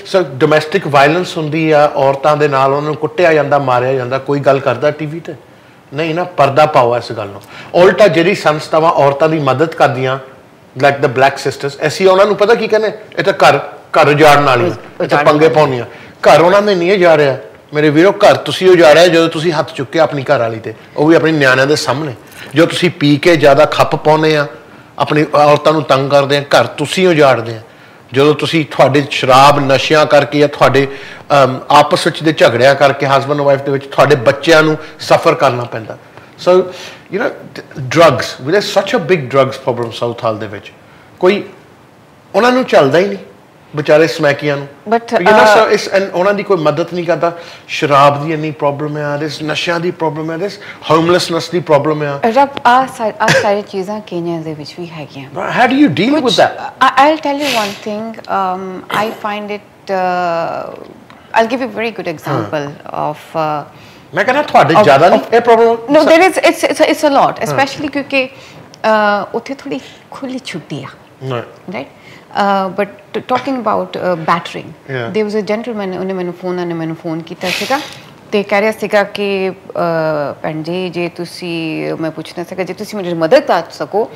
ਸੋ ਡੋਮੈਸਟਿਕ ਵਾਇਲੈਂਸ ਹੁੰਦੀ ਆ, ਔਰਤਾਂ ਦੇ ਨਾਲ ਉਹਨਾਂ ਨੂੰ ਕੁੱਟਿਆ ਜਾਂਦਾ, ਮਾਰਿਆ ਜਾਂਦਾ, ਕੋਈ ਗੱਲ ਕਰਦਾ ਟੀਵੀ ਤੇ ਨਹੀਂ ਨਾ। ਪਰਦਾ ਪਾਓ ਇਸ ਗੱਲ ਨੂੰ। ਉਲਟਾ ਜਿਹੜੀ ਸੰਸਥਾਵਾਂ ਔਰਤਾਂ ਦੀ ਮਦਦ ਕਰਦੀਆਂ ਲਾਈਕ ਦ ਬਲੈਕ ਸਿਸਟਰਸ, ਅਸੀਂ ਉਹਨਾਂ ਨੂੰ ਪਤਾ ਕੀ ਕਹਿੰਦੇ, ਇਹ ਤਾਂ ਘਰ ਉਜਾੜਨ ਵਾਲੀਆਂ, ਇਹ ਤਾਂ ਪੰਗੇ ਪਾਉਣੀਆਂ। ਘਰ ਉਹਨਾਂ ਨੇ ਨਹੀਂ ਜਾ ਰਿਹਾ ਮੇਰੇ ਵੀਰੋ, ਘਰ ਤੁਸੀਂ ਉਜਾੜਿਆ ਜਦੋਂ ਤੁਸੀਂ ਹੱਥ ਚੁੱਕਿਆ ਆਪਣੀ ਘਰ ਵਾਲੀ ਤੇ, ਉਹ ਵੀ ਆਪਣੀ ਨਿਆਣਿਆਂ ਦੇ ਸਾਹਮਣੇ। ਜੋ ਤੁਸੀਂ ਪੀ ਕੇ ਜ਼ਿਆਦਾ ਖੱਪ ਪਾਉਂਦੇ ਆ, ਆਪਣੀ ਔਰਤਾਂ ਨੂੰ ਤੰਗ ਕਰਦੇ ਆ, ਘਰ ਤੁਸੀਂ ਉਜਾੜਦੇ ਆ। ਜਦੋਂ ਤੁਸੀਂ ਤੁਹਾਡੇ ਸ਼ਰਾਬ ਨਸ਼ਿਆਂ ਕਰਕੇ ਜਾਂ ਤੁਹਾਡੇ ਆਪਸ ਵਿੱਚ ਦੇ ਝਗੜਿਆਂ ਕਰਕੇ ਹਸਬੈਂਡ ਵਾਈਫ ਦੇ ਵਿੱਚ ਤੁਹਾਡੇ ਬੱਚਿਆਂ ਨੂੰ ਸਫਰ ਕਰਨਾ ਪੈਂਦਾ। So you know drugs, there such a big drugs problem Southall ਦੇ ਵਿੱਚ, ਕੋਈ ਉਹਨਾਂ ਨੂੰ ਚੱਲਦਾ ਹੀ ਨਹੀਂ ਵਿਚਾਰੇ ਸਮੈਕੀਆਂ ਨੂੰ। ਬਟ ਉਹਨਾਂ ਦੀ ਕੋਈ ਮਦਦ ਨਹੀਂ ਕਰਦਾ। ਸ਼ਰਾਬ ਦੀ ਇੰਨੀ ਪ੍ਰੋਬਲਮ ਹੈ, ਇਸ ਨਸ਼ਿਆਂ ਦੀ ਪ੍ਰੋਬਲਮ ਹੈ, ਇਸ ਹੋਮਲੈਸਨੈਸ ਦੀ ਪ੍ਰੋਬਲਮ ਹੈ। ਰੱਬ ਆ ਸਾਰੀ ਚੀਜ਼ਾਂ ਕੇਨੀਆ ਦੇ ਵਿੱਚ ਵੀ ਹੈਗੀਆਂ। How do you deal with that? I'll tell you one thing. I find it. I'll give you a very good example of. ਮੈਂ ਕਹਿੰਦਾ ਤੁਹਾਡੇ ਜ਼ਿਆਦਾ ਨਹੀਂ ਇਹ problem. No, there is. It's a lot, especially ਕਿਉਂਕਿ ਉੱਥੇ ਥੋੜੀ ਖੁੱਲੀ ਛੁੱਟੀ ਆ। Right. But talking about battering, there was a gentleman, ਉਹਨੇ ਮੈਨੂੰ ਫੋਨ ਕੀਤਾ ਸੀਗਾ ਤੇ ਕਹਿ ਰਿਹਾ ਸੀਗਾ ਕਿ ਭੈਣ ਜੀ ਜੇ ਤੁਸੀਂ, ਮੈਂ ਪੁੱਛਣਾ ਸੀਗਾ ਜੇ ਤੁਸੀਂ ਮੇਰੀ ਮਦਦ ਕਰ ਸਕੋ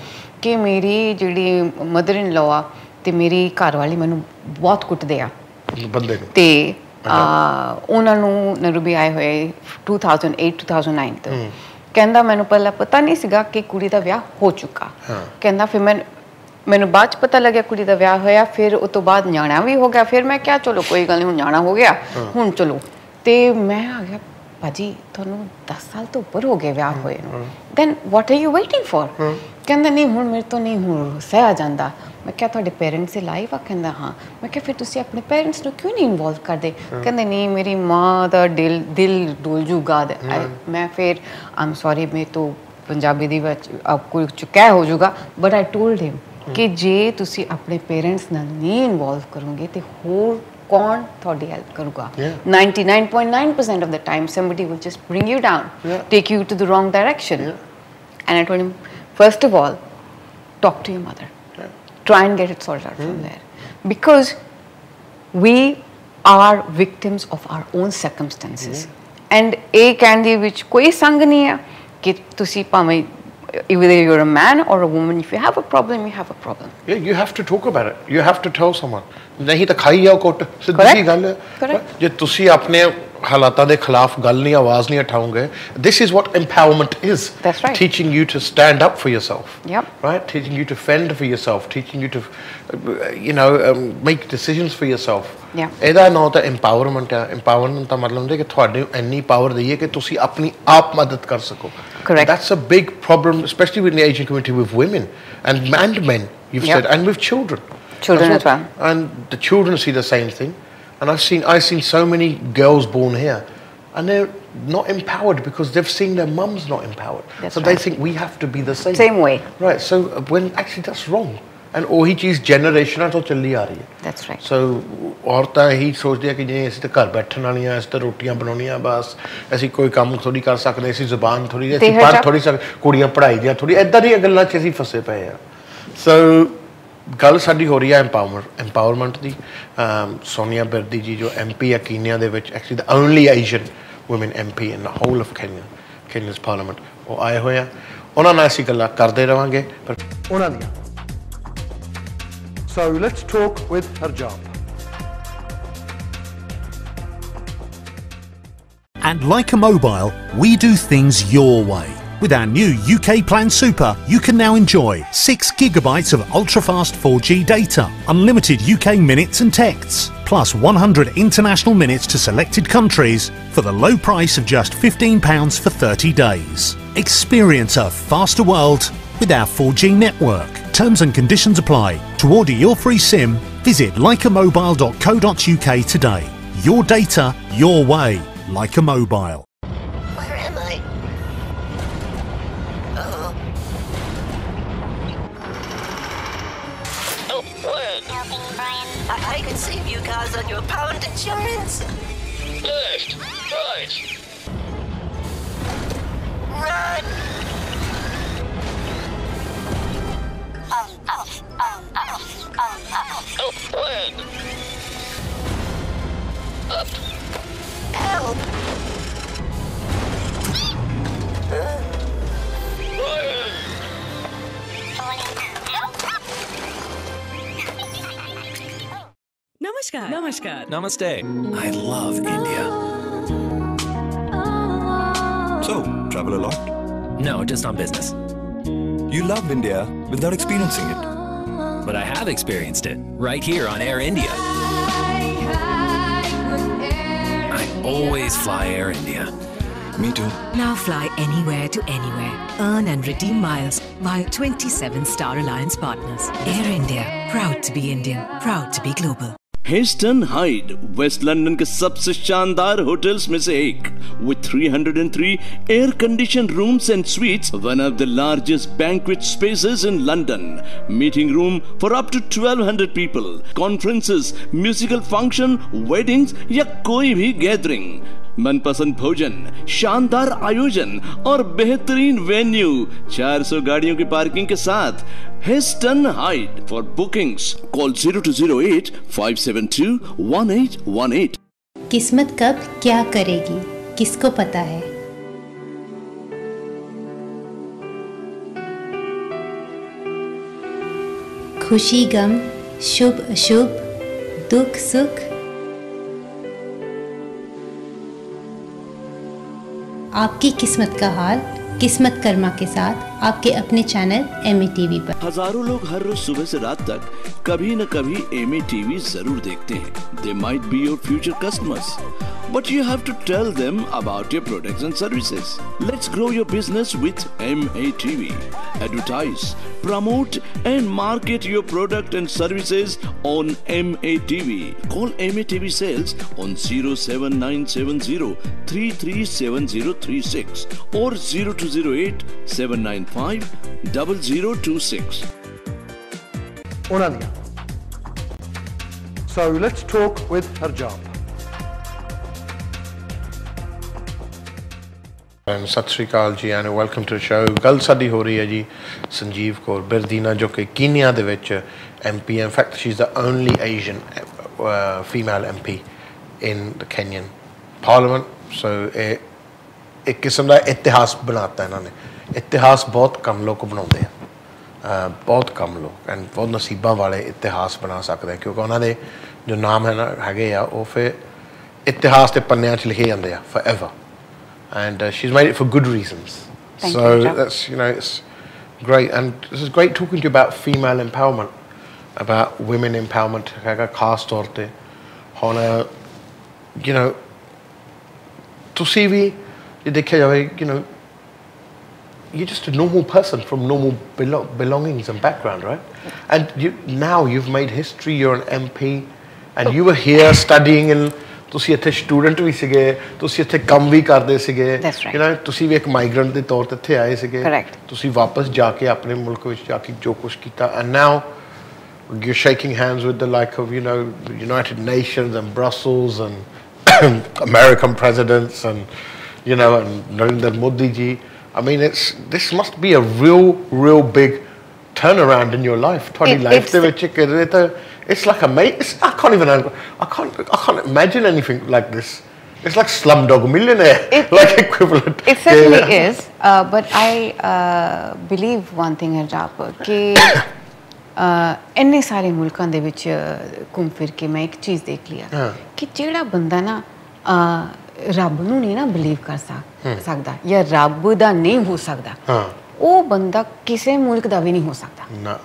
ਕਿ ਮੇਰੀ ਜਿਹੜੀ ਮਦਰ ਇਨ ਲਾਅ ਆ ਤੇ ਮੇਰੀ ਘਰ ਵਾਲੀ ਮੈਨੂੰ ਬਹੁਤ ਕੁੱਟਦੇ ਆ ਬੰਦੇ ਨੂੰ, ਤੇ ਉਹਨਾਂ ਨੂੰ ਨੈਰੋਬੀ ਆਏ ਹੋਏ 2008-2009 ਤੋਂ। ਕਹਿੰਦਾ ਮੈਨੂੰ ਪਹਿਲਾਂ ਪਤਾ ਨਹੀਂ ਸੀਗਾ ਕਿ ਕੁੜੀ ਦਾ ਵਿਆਹ ਹੋ ਚੁੱਕਾ। ਕਹਿੰਦਾ ਫਿਰ ਮੈਨੂੰ ਬਾਅਦ 'ਚ ਪਤਾ ਲੱਗਿਆ ਕੁੜੀ ਦਾ ਵਿਆਹ ਹੋਇਆ, ਫਿਰ ਉਹ ਤੋਂ ਬਾਅਦ ਨਿਆਣਾ ਵੀ ਹੋ ਗਿਆ। ਫਿਰ ਮੈਂ ਕਿਹਾ ਚਲੋ ਕੋਈ ਗੱਲ ਨਹੀਂ, ਹੁਣ ਨਿਆਣਾ ਹੋ ਗਿਆ, ਹੁਣ ਚਲੋ। ਤੇ ਮੈਂ ਆ ਗਿਆ ਭਾਜੀ ਤੁਹਾਨੂੰ 10 ਸਾਲ ਤੋਂ ਉੱਪਰ ਹੋ ਗਏ ਵਿਆਹ ਹੋਏ ਨੂੰ, then what are you waiting for? ਕਹਿੰਦਾ ਨਹੀਂ ਹੁਣ ਮੇਰੇ ਤੋਂ ਨਹੀਂ ਹੁਣ ਸਹਿਆ ਜਾਂਦਾ। ਮੈਂ ਕਿਹਾ ਤੁਹਾਡੇ ਪੇਰੈਂਟਸ ਦੀ ਲਾਈਫ ਆ? ਕਹਿੰਦਾ ਹਾਂ। ਮੈਂ ਕਿਹਾ ਫਿਰ ਤੁਸੀਂ ਆਪਣੇ ਪੇਰੈਂਟਸ ਨੂੰ ਕਿਉਂ ਨਹੀਂ ਇਨਵੋਲਵ ਕਰਦੇ? ਕਹਿੰਦੇ ਨਹੀਂ ਮੇਰੀ ਮਾਂ ਦਾ ਦਿਲ ਡੋਲ ਜੂਗਾ। ਮੈਂ ਫਿਰ ਆਮ ਸੌਰੀ ਮੇਰੇ ਤੋਂ ਪੰਜਾਬੀ ਦੀ ਵਿੱਚ ਕੋਈ ਚੁੱਕਿਆ ਹੋ ਜੂਗਾ, ਬਟ ਆਈ ਟੋਲਡ ਹਿਮ ਕਿ ਜੇ ਤੁਸੀਂ ਆਪਣੇ ਪੇਰੈਂਟਸ ਨਾਲ ਨਹੀਂ ਇਨਵੋਲਵ ਕਰੋਗੇ ਤੇ ਹੋਰ ਕੌਣ ਤੁਹਾਡੀ ਹੈਲਪ ਕਰੂਗਾ? 99.9% of the time somebody will just bring you down, take you to the wrong direction. And I told him, first of all, talk to your mother. Try and get it sorted out from there. Because we are victims of our own circumstances. And ਇਹ ਕਹਿਣ ਦੇ ਵਿੱਚ ਕੋਈ ਸੰਗ ਨਹੀਂ ਹੈ ਕਿ ਤੁਸੀਂ ਭਾਵੇਂ whether you're a man or a woman, if you have a problem, you have a problem. Yeah, you have to talk about it. You have to tell someone. ਨਹੀਂ ਤਾਂ ਖਾਈ ਜਾਓ ਕੁੱਟ, ਸਿੱਧੀ ਜੀ ਗੱਲ ਹੈ। ਜੇ ਤੁਸੀਂ ਆਪਣੇ ਹਾਲਾਤਾਂ ਦੇ ਖਿਲਾਫ ਗੱਲ ਨਹੀਂ, ਆਵਾਜ਼ ਨਹੀਂ ਉਠਾਓਗੇ, this is what empowerment is. That's right. Teaching you to stand up for yourself. Yep. Right? Teaching you to fend for yourself, teaching you to make decisions for yourself. Yeah. ਇਹਦਾ ਨਾਂ ਤਾਂ empowerment ਹੈ। empowerment ਦਾ ਮਤਲਬ ਹੁੰਦਾ ਕਿ ਤੁਹਾਡੇ ਇੰਨੀ power ਦਈਏ ਕਿ ਤੁਸੀਂ ਆਪਣੀ ਆਪ ਮਦਦ ਕਰ ਸਕੋ। Correct. That's a big problem, especially within the Asian community, with women and men, you've said, and with children. Children as well. And the children see the same thing. And I've seen so many girls born here, and they're not empowered because they've seen their mums not empowered. That's so right. they think we have to be the same. Same way. Right. So when actually that's wrong. And ਉਹੀ ਚੀਜ਼ ਜਨਰੇਸ਼ਨਾਂ ਤੋਂ ਚੱਲੀ ਆ ਰਹੀ ਹੈ। That's right. So ਔਰਤਾਂ ਇਹੀ ਸੋਚਦੀਆਂ ਕਿ ਜੇ ਅਸੀਂ ਤਾਂ ਘਰ ਬੈਠਣ ਵਾਲੀਆਂ, ਅਸੀਂ ਤਾਂ ਰੋਟੀਆਂ ਬਣਾਉਣੀਆਂ, ਬਸ ਅਸੀਂ ਕੋਈ ਕੰਮ ਥੋੜੀ ਕਰ ਸਕਦੇ, ਅਸੀਂ ਜ਼ੁਬਾਨ ਥੋੜੀ, ਅਸੀਂ ਪੜ੍ਹ ਥੋੜੀ ਸਕਦੇ, ਕੁੜੀਆਂ ਪੜ੍ਹਾਈ ਦੀਆਂ ਥੋੜੀ, ਇੱਦਾਂ ਦੀਆਂ ਗੱਲਾਂ 'ਚ ਅਸੀਂ ਫਸੇ ਪਏ ਆ। ਸੋ ਗੱਲ ਸਾਡੀ ਹੋ ਰਹੀ ਹੈ empowerment ਦੀ। ਸੋਨੀਆ ਬਿਰਦੀ ਜੀ ਜੋ MP ਹੈ ਕੀਨੀਆ ਦੇ ਵਿੱਚ, actually the only Asian women MP in the whole of Kenya's Parliament. ਉਹ ਆਏ ਹੋਏ ਆ, ਉਹਨਾਂ ਨਾਲ ਅਸੀਂ ਗੱਲਾਂ ਕਰਦੇ ਰਵਾਂਗੇ। ਉਹਨਾਂ ਦੀਆਂ। So let's talk with Harjap. And like a mobile, we do things your way. With our new UK Plan Super, you can now enjoy 6 gigabytes of ultra-fast 4G data, unlimited UK minutes and texts, plus 100 international minutes to selected countries for the low price of just £15 for 30 days. Experience a faster world with our 4G network. Terms and conditions apply. To order your free SIM, visit likeamobile.co.uk today. Your data, your way. Like a mobile. Where am I? Oh, word. I can save you guys on your pound insurance. Left, right. Run. Oh, word. Up. Help. Namaskar. Namaskar. Namaste. I love India. So, travel a lot? No, just on business. You love India without experiencing it. But I have experienced it right here on Air India. I always fly Air India. Me too. Now fly anywhere to anywhere. Earn and redeem miles via 27 Star Alliance partners. Air India. Proud to be Indian. Proud to be global. Heston Hyde West London के सबसे शानदार hotels में से एक with 303 air conditioned rooms and suites, one of the largest banquet spaces in London, meeting room for up to 1200 people, conferences, musical function, weddings या कोई भी gathering, मनपसंद भोजन, शानदार आयोजन और बेहतरीन वेन्यू, 400 गाड़ियों की पार्किंग के साथ hasten hide. For bookings call 0208 572 1818। किस्मत कब क्या करेगी किसको पता है। खुशी गम, शुभ अशुभ, दुख सुख, आपकी किस्मत का हाल किस्मत कर्मा के साथ आपके अपने चैनल एमए टीवी पर। हजारों लोग हर रोज सुबह से रात तक कभी न कभी एमए टीवी जरूर देखते हैं। They might be your future customers, but you have to tell them about your products and services. Let's grow your business with MA TV. Advertise, promote and market your product and services on MA TV. Call MA TV sales on 07970 337036 or 0208 795 0026. ਉਹਨਾਂ ਦੀਆਂ। So let's talk with Harjap. ਸਤਿ ਸ਼੍ਰੀ ਅਕਾਲ ਜੀ and welcome to show. ਗੱਲ ਸਾਡੀ ਹੋ ਰਹੀ ਹੈ ਜੀ ਸੰਜੀਵ ਕੌਰ ਬਿਰਦੀਨਾ, ਜੋ ਕਿ ਕੀਨੀਆ ਦੇ ਵਿੱਚ MP, in fact she's the only Asian female MP in the Kenyan Parliament. So ਇੱਕ ਕਿਸਮ ਦਾ ਇਤਿਹਾਸ ਬਣਾਤਾ ਇਹਨਾਂ ਨੇ। ਇਤਿਹਾਸ ਬਹੁਤ ਕਮ ਲੋਕ ਬਣਾਉਂਦੇ ਆ, ਬਹੁਤ ਕਮ ਲੋਕ, ਐਂਡ ਬਹੁਤ ਨਸੀਬਾਂ ਵਾਲੇ ਇਤਿਹਾਸ ਬਣਾ ਸਕਦੇ ਆ, ਕਿਉਂਕਿ ਉਹਨਾਂ ਦੇ ਜੋ ਨਾਮ ਹੈ ਨਾ ਹੈਗੇ ਆ ਉਹ ਫਿਰ ਇਤਿਹਾਸ ਦੇ ਪੰਨਿਆਂ 'ਚ ਲਿਖੇ ਜਾਂਦੇ ਆ forever. And she's made it for good reasons. Thank so you, that's, you know, it's great, and this is great talking to you about female empowerment, about women empowerment. ਖਾਸ ਤੌਰ ਤੇ ਹੁਣ you know ਤੁਸੀਂ ਵੀ ਜੇ ਦੇਖਿਆ ਜਾਵੇ, you know, you're just a normal person from normal belongings and background, right? And you've made history. You're an MP, and you were here studying in. ਤੁਸੀਂ ਇੱਥੇ ਸਟੂਡੈਂਟ ਵੀ ਸੀਗੇ, ਤੁਸੀਂ ਇੱਥੇ ਕੰਮ ਵੀ ਕਰਦੇ ਸੀਗੇ, ਯੂ ਨੋ, ਤੁਸੀਂ ਵੀ ਇੱਕ ਮਾਈਗ੍ਰੈਂਟ ਦੇ ਤੌਰ ਤੇ ਇੱਥੇ ਆਏ ਸੀਗੇ, ਤੁਸੀਂ ਵਾਪਸ ਜਾ ਕੇ ਆਪਣੇ ਮੁਲਕ ਵਿੱਚ ਜਾ ਕੇ ਜੋ ਕੁਛ ਕੀਤਾ, and now you're shaking hands with the like of, you know, the United Nations and Brussels and American presidents and, you know, and Narendra Modi ji. I mean, this must be a real big turnaround in your life. ਤੁਹਾਡੀ life ਦੇ ਵਿੱਚ it's like I can't imagine anything like this It's like Slumdog Millionaire, like equivalent. It certainly is, but I believe one thing, Harjap, कि इन्ने सारे मुल्कां दे विच घूम फिर के मैं एक चीज़ देख लिया कि जेड़ा बंदा ना रब नूं नहीं ना बिलीव कर सकदा या रब दा नहीं हो सकदा वो बंदा किसी मुल्क दा भी नहीं हो सकदा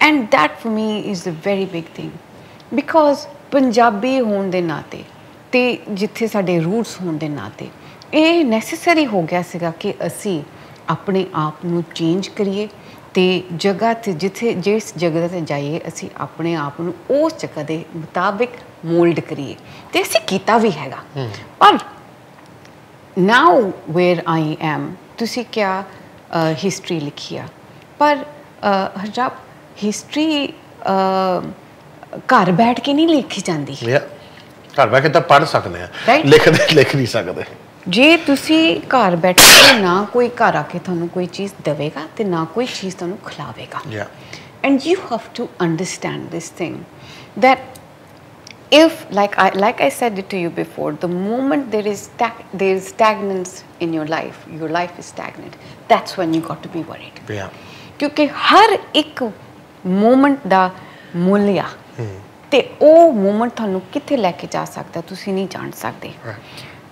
and that for me is a very big thing because Punjabi होने दे नाते ते जिथे साडे रूट्स होने दे नाते ये नैसेसरी हो गया सीगा कि असी अपने आप नूं चेंज करिए ते जगह ते जिथे जिस जगह ते जाइए असी अपने आप नूं उस जगह दे मुताबिक मोल्ड करिए ते असी कीता भी हैगा पर नाउ वेयर आई एम तुसी क्या हिस्ट्री लिखी आ पर हरजाप हिस्ट्री घर बैठ के नहीं लिखी जाती घर बैठ के तो पढ़ सकते हैं लिख नहीं सकते जे तुसी घर बैठे ना कोई घर आके थानू कोई चीज़ देवेगा ते ना कोई चीज़ थानू खिलावेगा and you have to understand this thing that if like I said it to you before, the moment there is stagnance in your life is stagnant, that's when you got to be worried. क्योंकि हर एक moment दा मूल्य ते ओ moment थानू किथे लेके जा सकदा तुसी नहीं जान सकदे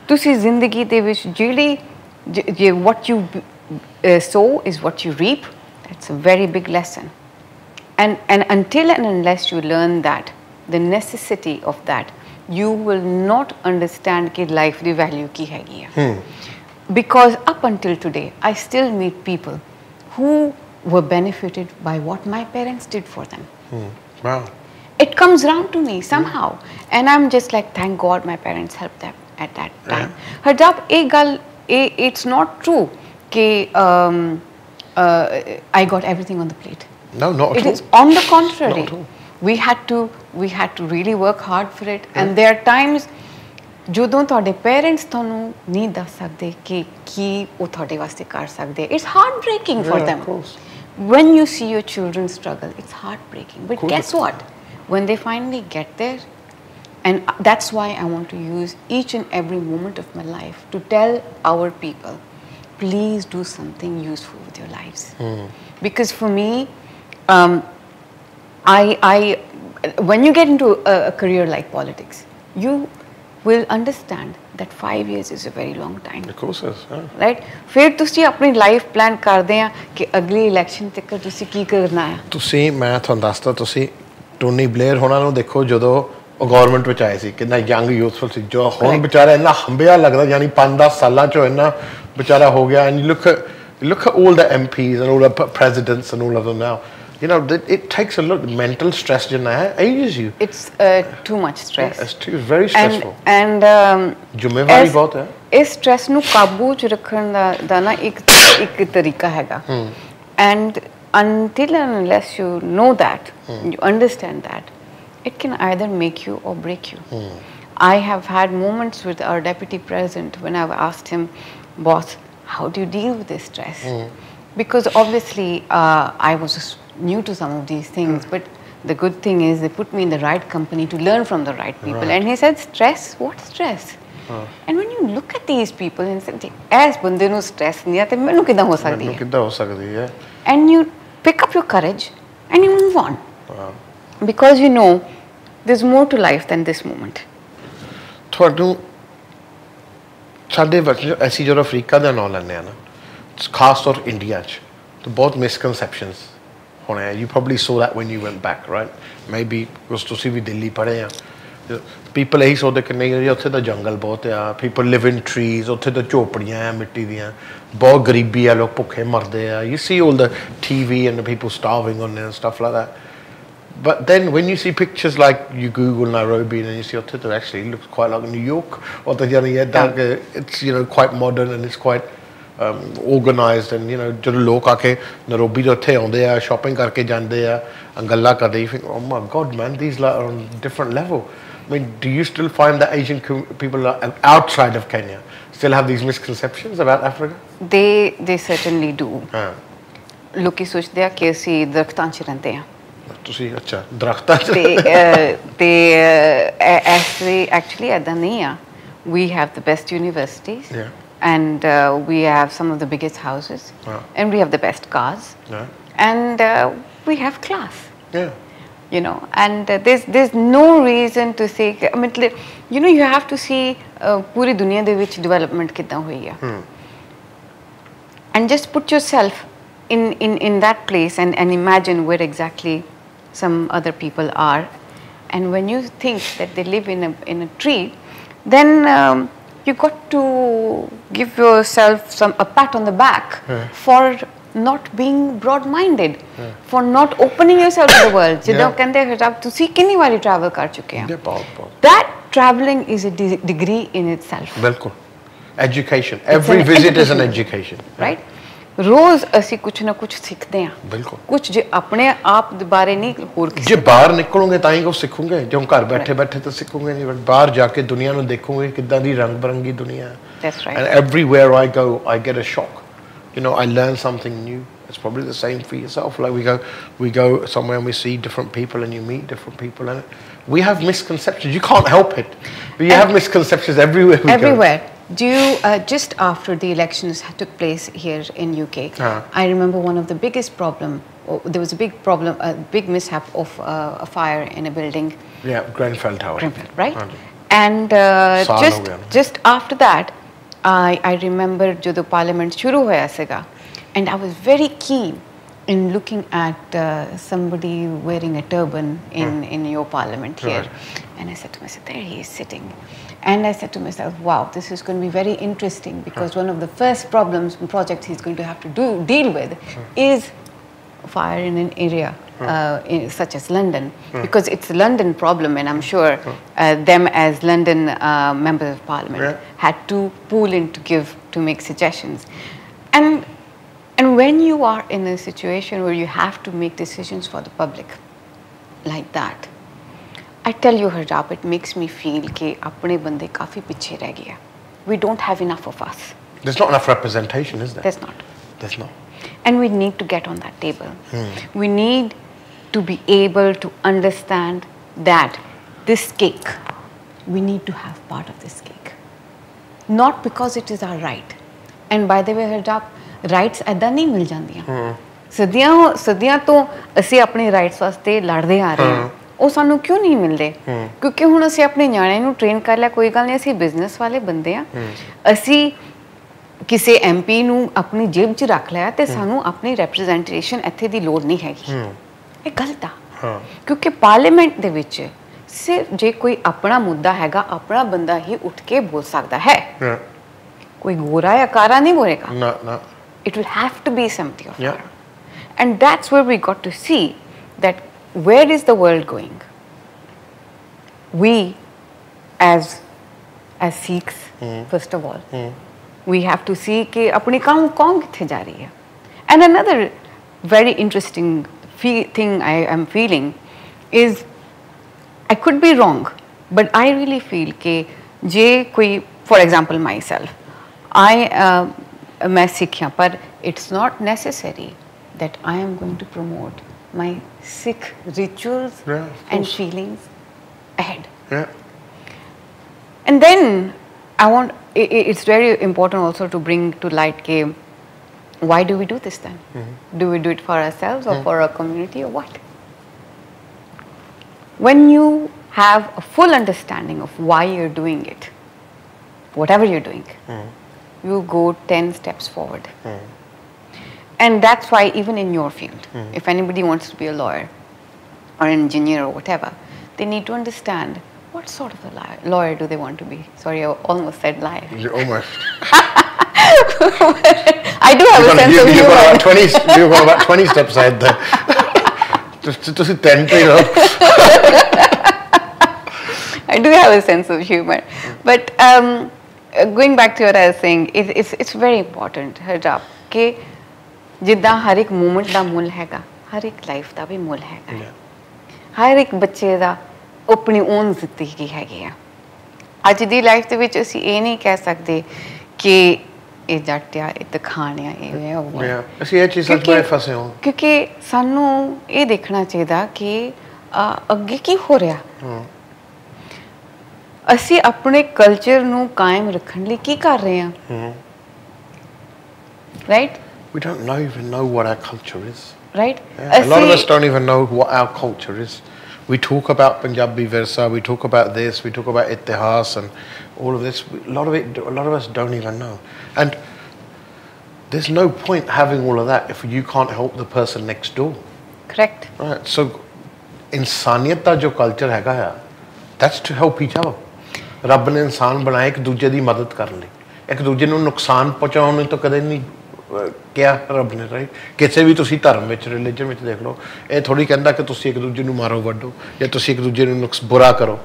तुसी जिंदगी दे विच जेड़ी what you sow is what you reap. That's a very big lesson, and until and unless you learn that the necessity of that, you will not understand कि life the value की हैगी है because up until today I still meet people who were benefited by what my parents did for them. Wow. It comes round to me somehow and I'm just like thank God my parents helped them at that time. Harjap, it's not true कि I got everything on the plate. No, not at all. It is on the contrary. We had to really work hard for it and there are times ਜਦੋਂ ਤੁਹਾਡੇ parents ਤੁਹਾਨੂੰ ਨਹੀਂ ਦੱਸ ਸਕਦੇ ਕਿ ਕੀ ਉਹ ਤੁਹਾਡੇ ਵਾਸਤੇ ਕਰ ਸਕਦੇ it's heartbreaking for them. When you see your children struggle it's heartbreaking but guess what when they finally get there and that's why I want to use each and every moment of my life to tell our people please do something useful with your lives because for me when you get into a career like politics, you will understand that 5 years is a very long time. Of course, yes. Right? फिर तुसी अपनी life plan करदे हैं कि अगली election तक तुसी की करना है. तुसी मैं ਤੁਹਾਨੂੰ ਦੱਸਦਾ ਤੁਸੀਂ ਟੋਨੀ ਬਲੇਅਰ ਹੋਣਾ ਨੂੰ ਦੇਖੋ ਜਦੋਂ ਉਹ ਗਵਰਨਮੈਂਟ ਵਿੱਚ ਆਏ ਸੀ ਕਿੰਨਾ ਯੰਗ ਯੂਥਫੁਲ ਸੀ ਜੋ ਹੁਣ ਵਿਚਾਰਾ ਇੰਨਾ ਹੰਬਿਆ ਲੱਗਦਾ ਯਾਨੀ 5-10 ਸਾਲਾਂ ਚੋਂ ਇੰਨਾ ਵਿਚਾਰਾ ਹੋ ਗਿਆ and you look at all the MPs and all the presidents and all of them now. You know, it takes a lot of mental stress, ages you. It's too much stress. It's very stressful. And ਜ਼ਿੰਮੇਵਾਰੀ ਬਹੁਤ ਹੈ ਇਸ stress ਨੂੰ ਕਾਬੂ ਚ ਰੱਖਣ ਦਾ ਨਾ ਇੱਕ ਤਰੀਕਾ ਹੈਗਾ and until and unless you know that you understand that it can either make you or break you. I have had moments with our deputy president when I've asked him, boss, how do you deal with this stress? Because obviously I was new to some of these things but the good thing is they put me in the right company to learn from the right people and he said stress what stress and when you look at these people and say as bande nu stress nahi ate mainu kidda ho sakdi hai and you pick up your courage and you move on because you know there's more to life than this moment ਤੁਹਾਨੂੰ ਸਾਡੇ ਵਿੱਚ ਅਸੀਂ ਜਦੋਂ Africa ਦਾ ਨਾਮ ਲੈਂਦੇ ਆ ਨਾ ਖਾਸ ਤੌਰ ਇੰਡੀਆ 'ਚ ਤਾਂ ਬਹੁਤ ਮਿਸਕਨਸੈਪਸ਼ਨਸ ਹੋਣੇ ਆ you probably saw that when you went back right maybe because ਤੁਸੀਂ ਵੀ ਦਿੱਲੀ ਪੜ੍ਹੇ ਆ people ਇਹੀ ਸੋਚਦੇ ਕਿ ਨਹੀਂ ਉੱਥੇ ਤਾਂ ਜੰਗਲ ਬਹੁਤ ਆ people live in trees ਉੱਥੇ ਤਾਂ ਝੋਪੜੀਆਂ ਆ ਮਿੱਟੀ ਦੀਆਂ ਬਹੁਤ ਗਰੀਬੀ ਆ ਲੋਕ ਭੁੱਖੇ ਮਰਦੇ ਆ you see all the TV and the people starving on there and stuff like that but then when you see pictures like you Google Nairobi and you see ਉੱਥੇ ਤਾਂ actually it looks quite like New York or ਤਾਂ ਯਾਨੀ it's quite modern and it's quite organized and ਜਦੋਂ ਲੋਕ ਆ ਕੇ Nairobi ਦੇ ਉੱਥੇ ਆਉਂਦੇ ਆ ਸ਼ਾਪਿੰਗ ਕਰਕੇ ਜਾਂਦੇ ਆ ਗੱਲਾਂ ਕਰਦੇ you think oh my god man these are on a different level I mean do you still find that Asian people outside of Kenya still have these misconceptions about Africa they certainly do ਲੋਕੀ ਸੋਚਦੇ ਆ ਕਿ ਅਸੀਂ ਦਰਖਤਾਂ 'ਚ ਰਹਿੰਦੇ ਆ ਤੁਸੀਂ ਅੱਛਾ ਦਰਖਤਾਂ 'ਚ ਤੇ ਐਕਚੁਅਲੀ ਐਦਾਂ ਨਹੀਂ ਆ we have the best universities, and we have some of the biggest houses, and we have the best cars, and we have class. You know, and there's no reason to say, I mean, you know, you have to see puri duniya de vich development kitna hui hai, and just put yourself in that place and imagine where exactly some other people are. And when you think that they live in a tree, then you got to give yourself a pat on the back for not being broad-minded, for not opening yourself to the world. Jidon kende Harjap tusi kinni wari travel kar chuke hain. That traveling is a degree in itself. Bilkul. Education. Every visit is an education. Right? रोज ਅਸੀਂ कुछ ना कुछ सीखते हैं. बिल्कुल. कुछ जे अपने आप ਦੇ ਬਾਰੇ ਨਹੀਂ ਹੋਰ ਕਿਸੇ. ਜੇ ਬਾਹਰ ਨਿਕਲੋਗੇ ਤਾਂ ਹੀ ਕੁਝ ਸਿੱਖੋਗੇ, ਜੋ ਘਰ ਬੈਠੇ ਬੈਠੇ ਤਾਂ ਸਿੱਖੋਗੇ ਨਹੀਂ, ਬਟ ਬਾਹਰ ਜਾ ਕੇ ਦੁਨੀਆ ਨੂੰ ਦੇਖੋਗੇ ਕਿੱਦਾਂ ਦੀ ਰੰਗ ਬਰੰਗੀ ਦੁਨੀਆ ਹੈ. That's right. And everywhere I go, I get a shock. You know, I learn something new. It's probably the same for yourself. Like we go somewhere and we see different people and you meet different people, and we have misconceptions. You can't help it, but you have misconceptions everywhere we go. Do you, just after the elections took place here in UK, I remember one of the biggest there was a big problem, a big mishap of a fire in a building. Yeah, Grenfell Tower. Grenfell, right? And just after that, I remember jado Parliament shuru hoya sega, and I was very keen in looking at somebody wearing a turban in your Parliament here, and I said to myself, there he is sitting. And I said to myself, wow, this is going to be very interesting, because one of the first projects he's going to have to deal with is fire in an area such as London, because it's a London problem, and I'm sure them as London members of Parliament had to pool in to make suggestions. And when you are in a situation where you have to make decisions for the public like that, I tell you, Harjap, it makes me feel कि अपने बंदे काफी पीछे रह गया. We don't have enough of us. There's not enough representation, is there? There's not. There's not. And we need to get on that table. We need to be able to understand that this cake, we need to have part of this cake. Not because it is our right. And by the way, Harjap, rights ऐदा नहीं मिल जांदियां. सदियां तो ਅਸੀਂ ਆਪਣੇ rights वास्ते लड़दे आ रहे हैं. ਉਹ ਸਾਨੂੰ ਕਿਉਂ ਨਹੀਂ ਮਿਲਦੇ? ਕਿਉਂਕਿ ਹੁਣ ਅਸੀਂ ਆਪਣੇ ਨਿਆਣੇ ਨੂੰ ਟ੍ਰੇਨ ਕਰ ਲਿਆ, ਕੋਈ ਗੱਲ ਨਹੀਂ, ਅਸੀਂ ਬਿਜ਼ਨਸ ਵਾਲੇ ਬੰਦੇ ਆ, ਅਸੀਂ ਕਿਸੇ ਐਮਪੀ ਨੂੰ ਆਪਣੀ ਜੇਬ 'ਚ ਰੱਖ ਲਿਆ ਤੇ ਸਾਨੂੰ ਆਪਣੀ ਰਿਪਰੈਜ਼ੈਂਟੇਸ਼ਨ ਇੱਥੇ ਦੀ ਲੋੜ ਨਹੀਂ ਹੈਗੀ. ਇਹ ਗਲਤ ਆ, ਕਿਉਂਕਿ ਪਾਰਲੀਮੈਂਟ ਦੇ ਵਿੱਚ ਸਿਰਫ ਜੇ ਕੋਈ ਆਪਣਾ ਮੁੱਦਾ ਹੈਗਾ, ਆਪਣਾ ਬੰਦਾ ਹੀ ਉੱਠ ਕੇ ਬੋਲ ਸਕਦਾ ਹੈ. ਕੋਈ ਗੋਰਾ ਜਾਂ ਕਾਰਾ ਨਹੀਂ ਬੋਲੇਗਾ. It will have to be somebody of color. And that's where we got to see that where is the world going? We as Sikhs, first of all, we have to see कि अपनी काम कौन किथे जा रही है. And another very interesting thing I am feeling is, I could be wrong, but I really feel कि जे कोई, for example myself, मैं Sikh हूँ, पर it's not necessary that I am going to promote my Sikh rituals and feelings ahead. And then it's very important also to bring to light why do we do this then? Do we do it for ourselves or for our community or what? When you have a full understanding of why you're doing it, whatever you're doing, you go 10 steps forward. And that's why even in your field, if anybody wants to be a lawyer or an engineer or whatever, they need to understand what sort of a lawyer do they want to be. Sorry, I almost said liar. You almost. I do have a sense of humor. You've got about 20 steps ahead there. Just 10, you know. I do have a sense of humor. But going back to what I was saying, it's very important, Harjap, कि जिद्दां हर एक moment दा मुल हैगा, हर एक life दा भी मुल हैगा. हर एक बच्चे दा अपनी ओन जिंदगी हैगी है. अज दी लाइफ दे विच असीं ये नहीं कह सकते कि ये जट आ, ये तखान आ, ये है वो है. ਅਸੀਂ ਇਹ ਚੀਜ਼ਾਂ 'ਚ ਬੜੇ ਫਸੇ ਹਾਂ, क्योंकि सानू ये देखना चाहिए कि ਅੱਗੇ ਕੀ ਹੋ ਰਿਹਾ. ਅਸੀਂ ਆਪਣੇ ਕਲਚਰ ਨੂੰ ਕਾਇਮ ਰੱਖਣ ਲਈ ਕੀ ਕਰ ਰਹੇ ਹਾਂ right we don't even know what our culture is right a lot of us don't even know what our culture is we talk about Punjabi Virsa we talk about this we talk about Itihas and all of this a lot of us don't even know and there's no point having all of that if you can't help the person next door correct right so insaniyat da jo culture ਹੈਗਾ ਆ that's to help each other ਰੱਬ ਨੇ ਇਨਸਾਨ ਬਣਾਇਆ ਇੱਕ ਦੂਜੇ ਦੀ ਮਦਦ ਕਰਨ ਲਈ ਇੱਕ ਦੂਜੇ ਨੂੰ ਨੁਕਸਾਨ ਪਹੁੰਚਾਉਣ ਨੂੰ ਤਾਂ ਕਦੇ ਨਹੀਂ ਕਿਹਾ ਰੱਬ ਨੇ ਰਾਈਟ ਕਿਸੇ ਵੀ ਤੁਸੀਂ ਧਰਮ ਵਿੱਚ ਰਿਲੀਜਨ ਵਿੱਚ ਦੇਖ ਲਓ ਇਹ ਥੋੜੀ ਕਹਿੰਦਾ ਕਿ ਤੁਸੀਂ ਇੱਕ ਦੂਜੇ ਨੂੰ ਮਾਰੋ ਵੱਢੋ ਜਾਂ ਤੁਸੀਂ ਇੱਕ ਦੂਜੇ ਨੂੰ ਬੁਰਾ ਕਰੋ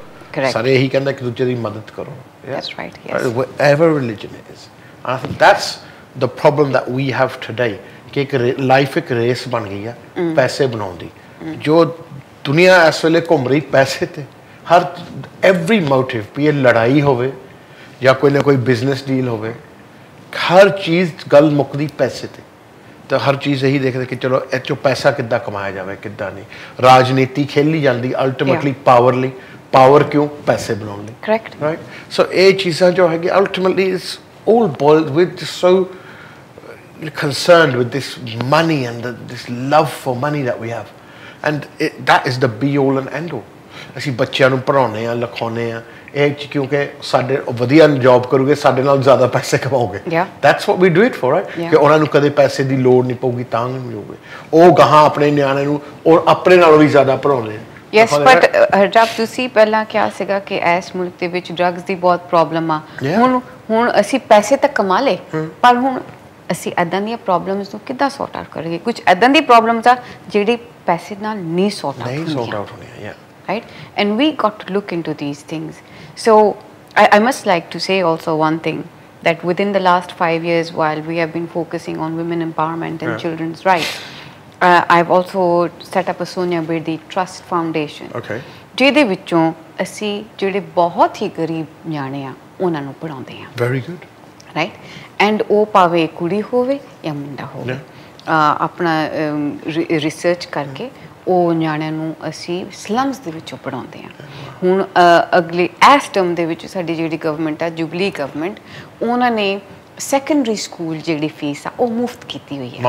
ਸਾਰੇ ਇਹੀ ਕਹਿੰਦਾ ਇੱਕ ਦੂਜੇ ਦੀ ਮਦਦ ਕਰੋ that's right yes whatever religion it is I think that's the problem that we have today ਕਿ ਇੱਕ ਲਾਈਫ ਇੱਕ ਰੇਸ ਬਣ ਗਈ ਆ ਪੈਸੇ ਬਣਾਉਣ ਦੀ ਜੋ ਦੁਨੀਆ ਇਸ ਵੇਲੇ ਘੁੰਮ ਰਹੀ ਪੈਸੇ ਤੇ ਹਰ every motive ਵੀ ਇਹ ਲੜਾਈ ਹੋਵੇ ਜਾਂ ਕੋਈ ਨਾ ਕੋਈ ਬਿਜ਼ਨਸ ਡੀਲ ਹੋਵੇ ਹਰ ਚੀਜ਼ ਗੱਲ ਮੁੱਕਦੀ ਪੈਸੇ ਤੇ ਤਾਂ ਹਰ ਚੀਜ਼ ਇਹੀ ਦੇਖਦੇ ਕਿ ਚਲੋ ਇਹ 'ਚੋਂ ਪੈਸਾ ਕਿੱਦਾਂ ਕਮਾਇਆ ਜਾਵੇ ਕਿੱਦਾਂ ਨਹੀਂ ਰਾਜਨੀਤੀ ਖੇਲੀ ਜਾਂਦੀ ਅਲਟੀਮੇਟਲੀ ਪਾਵਰ ਲਈ ਪਾਵਰ ਕਿਉਂ ਪੈਸੇ ਬਣਾਉਣ ਲਈ correct right so ਇਹ ਚੀਜ਼ਾਂ ਜੋ ਹੈਗੀ ultimately it's all boiled with so concerned with this money and this love for money that we have and that is the be all and end all ਅਸੀਂ ਬੱਚਿਆਂ ਨੂੰ ਪੜ੍ਹਾਉਂਦੇ ਆ ਲਿਖਾਉਂਦੇ ਆ ਇਹ ਕਿਉਂਕਿ ਸਾਡੇ ਵਧੀਆ ਜੌਬ ਕਰੋਗੇ ਸਾਡੇ ਨਾਲ ਜ਼ਿਆਦਾ ਪੈਸੇ ਕਮਾਓਗੇ that's what we do it for right ਕਿ ਉਹਨਾਂ ਨੂੰ ਕਦੇ ਪੈਸੇ ਦੀ ਲੋੜ ਨਹੀਂ ਪਊਗੀ ਤਾਂ ਨਹੀਂ ਮਿਲੂਗੇ ਉਹ ਗਾਹਾਂ ਆਪਣੇ ਨਿਆਣੇ ਨੂੰ ਔਰ ਆਪਣੇ ਨਾਲੋਂ ਵੀ ਜ਼ਿਆਦਾ ਪੜ੍ਹਾਉਂਦੇ ਆ yes but ਹਰਜਾਪ ਤੁਸੀਂ ਪਹਿਲਾਂ ਕਿਹਾ ਸੀਗਾ ਕਿ ਇਸ ਮੁਲਕ ਦੇ ਵਿੱਚ ਡਰੱਗਸ ਦੀ ਬਹੁਤ ਪ੍ਰੋਬਲਮ ਆ ਹੁਣ ਅਸੀਂ ਪੈਸੇ ਤਾਂ ਕਮਾ ਲਏ ਪਰ ਹੁਣ ਅਸੀਂ ਐਦਾਂ ਦੀਆਂ ਪ੍ਰੋਬਲਮਸ ਨੂੰ ਕਿੱਦਾਂ ਸੌਰਟ ਆਊਟ ਕਰਾਂਗੇ ਕੁਝ ਐਦਾਂ ਦੀ ਪ੍ਰੋਬਲਮਸ ਆ ਜਿਹੜੀ ਪੈਸੇ ਨਾਲ ਨਹੀਂ ਸੌਰਟ ਆਊਟ ਹੋਣੀਆਂ right and we got to look into these things so I must like to say also one thing that within the last 5 years while we have been focusing on women empowerment and children's rights I've also set up a Sonia Birdi Trust Foundation okay ਜਿਹਦੇ ਵਿੱਚੋਂ ਅਸੀਂ ਜਿਹੜੇ ਬਹੁਤ ਹੀ ਗਰੀਬ ਨਿਆਣੇ ਆ ਉਹਨਾਂ ਨੂੰ ਪੜਾਉਂਦੇ ਆ very good right and ਉਹ ਭਾਵੇਂ ਕੁੜੀ ਹੋਵੇ ਜਾਂ ਮੁੰਡਾ ਹੋਵੇ ਆਪਣਾ ਰਿਸਰਚ ਕਰਕੇ ਉਹ ਨਿਆਣਿਆਂ ਨੂੰ ਅਸੀਂ ਸਲਮਸ ਦੇ ਵਿੱਚੋਂ ਪੜ੍ਹਾਉਂਦੇ ਹਾਂ ਹੁਣ ਅਗਲੇ ਇਸ ਟਰਮ ਦੇ ਵਿੱਚ ਸਾਡੀ ਜਿਹੜੀ ਗਵਰਨਮੈਂਟ ਆ ਜੁਬਲੀ ਗਵਰਨਮੈਂਟ ਉਹਨਾਂ ਨੇ ਸੈਕੰਡਰੀ ਸਕੂਲ ਜਿਹੜੀ ਫੀਸ ਆ ਉਹ ਮੁਫਤ ਕੀਤੀ ਹੋਈ ਹੈ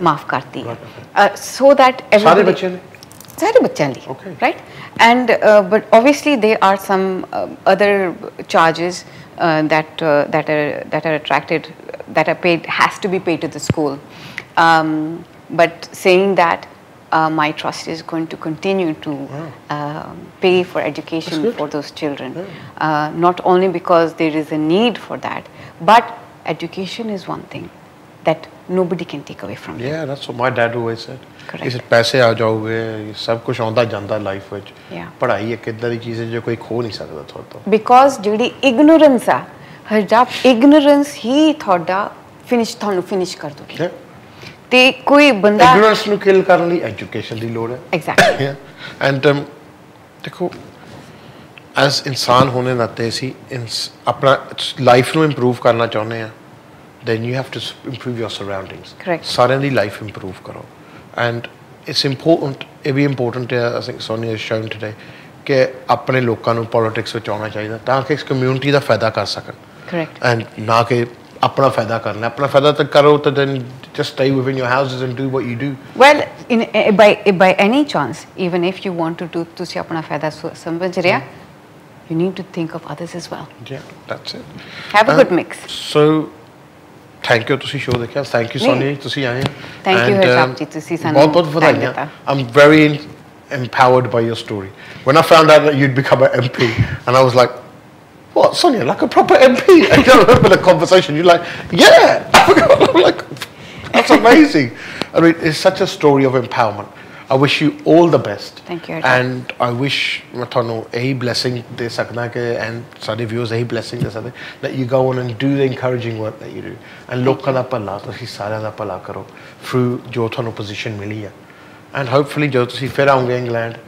ਮਾਫ ਕਰਤੀ ਸੋ ਦੈਟ ਸਾਰੇ ਬੱਚਿਆਂ ਲਈ right and but obviously there are some other charges that are attracted that are paid has to be paid to the school but saying that my trust is going to continue to pay for education for those children not only because there is a need for that but education is one thing that nobody can take away from you yeah that's what my dad always said he said ਪੈਸੇ ਆ ਜਾਓਗੇ ਸਭ ਕੁਝ ਆਉਂਦਾ ਜਾਂਦਾ life ਵਿੱਚ ਪੜ੍ਹਾਈ ਇੱਕ ਇਦਾਂ ਦੀ ਚੀਜ਼ ਹੈ ਜੋ ਕੋਈ ਖੋ ਨਹੀਂ ਸਕਦਾ ਤੁਹਾਡੇ ਤੋਂ because ਜਿਹੜੀ ignorance ਆ ਹਰਜਾਪ ignorance ਹੀ ਤੁਹਾਨੂੰ ਫਿਨਿਸ਼ ਕਰ ਦੂਗੀ ਤੇ ਕੋਈ ਬੰਦਾ ignorance ਨੂੰ ਕਿਲ ਕਰਨ ਲਈ ਐਜੂਕੇਸ਼ਨ ਦੀ ਲੋੜ ਹੈ ਐਗਜ਼ੈਕਟਲੀ ਐਂਡ ਦੇਖੋ ਐਸ ਇਨਸਾਨ ਹੋਣੇ ਨਾਤੇ ਅਸੀਂ ਆਪਣਾ ਲਾਈਫ ਨੂੰ ਇੰਪਰੂਵ ਕਰਨਾ ਚਾਹੁੰਦੇ ਆ then you have to improve your surroundings correct ਸਾਰਿਆਂ ਦੀ ਲਾਈਫ ਇੰਪਰੂਵ ਕਰੋ and it's important it be important I think Sonia has shown today ਕਿ ਆਪਣੇ ਲੋਕਾਂ ਨੂੰ ਪੋਲਿਟਿਕਸ ਵਿੱਚ ਆਉਣਾ ਚਾਹੀਦਾ ਤਾਂ ਕਿ ਇਸ ਕਮਿਊਨਿਟੀ ਦਾ ਫਾਇਦਾ ਕਰ ਸਕਣ correct and ਨਾ ਕਿ ਆਪਣਾ ਫਾਇਦਾ ਕਰਨਾ ਆਪਣਾ ਫਾਇਦਾ ਤਾਂ ਕਰੋ ਤਾਂ then just stay within your houses and do what you do well by any chance even if you want to do ਤੁਸੀਂ ਆਪਣਾ ਫਾਇਦਾ ਸਮਝ ਰਿਹਾ you need to think of others as well yeah that's it have a good mix so thank you ਤੁਸੀਂ show ਦੇਖਿਆ thank you Sonia ਤੁਸੀਂ ਆਏ thank you Harjap ਜੀ ਤੁਸੀਂ ਸਾਨੂੰ ਬਹੁਤ ਵਧਾਈਆਂ I'm very empowered by your story when I found out that you'd become an MP and I was like what, Sonia, like a proper MP? And you remember the conversation, you're like, yeah! I'm like, that's amazing. I mean, it's such a story of empowerment. I wish you all the best. Thank you. And I wish, a blessing, and Sadi viewers, a blessing, that you go on and do the encouraging work that you do. And look at the pala, to sara da pala karo, through jo thanu position mili hai. And hopefully, jo tusi fir aunge England,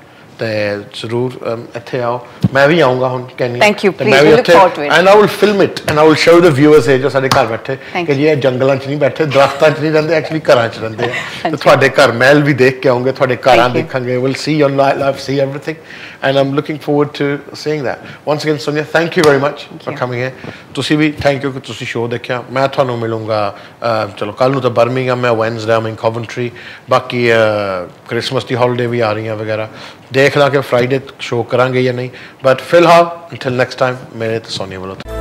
ਤੇ ਜ਼ਰੂਰ ਇੱਥੇ ਆਓ ਮੈਂ ਵੀ ਆਉਂਗਾ ਹੁਣ Kenya thank you please we look forward to it and I will film it and I will show the viewers ਜੋ ਸਾਡੇ ਘਰ ਬੈਠੇ ਕਿ ਜੀ ਇਹ ਜੰਗਲਾਂ 'ਚ ਨਹੀਂ ਬੈਠੇ ਦਰਖਤਾਂ 'ਚ ਨਹੀਂ ਰਹਿੰਦੇ ਐਕਚੁਅਲੀ ਘਰਾਂ 'ਚ ਰਹਿੰਦੇ ਆ ਤੇ ਤੁਹਾਡੇ ਘਰ ਮਹਿਲ ਵੀ ਦੇਖ ਕੇ ਆਉਂਗੇ ਤੁਹਾਡੇ ਘਰਾਂ ਦੇਖਾਂਗੇ will see your life see everything and I'm looking forward to seeing that once again Sonia thank you very much for coming here ਤੁਸੀਂ ਵੀ ਥੈਂਕ ਯੂ ਕਿ ਤੁਸੀਂ ਸ਼ੋਅ ਦੇਖਿਆ ਮੈਂ ਤੁਹਾਨੂੰ ਮਿਲੂੰਗਾ ਚਲੋ ਕੱਲ ਨੂੰ ਤਾਂ ਬਰਮਿੰਘਮ ਮੈਂ ਵੈਨਸਡੇ ਆਮ ਇਨ ਕੋਵੈਂਟਰੀ ਬਾਕੀ ਕ੍ਰਿਸਮਸ ਦੀ ਹੌਲੀਡੇ ਵੀ ਆ ਰਹੀਆਂ ਵਗੈਰਾ ਦੇਖ ਲਾਂ ਕਿ ਫਰਾਈਡੇ ਸ਼ੋਅ ਕਰਾਂਗੇ ਜਾਂ ਨਹੀਂ ਬਟ ਫਿਲਹਾਲ until next time ਮੇਰੇ ਤੇ ਸੋਨੀਆ ਵੱਲੋਂ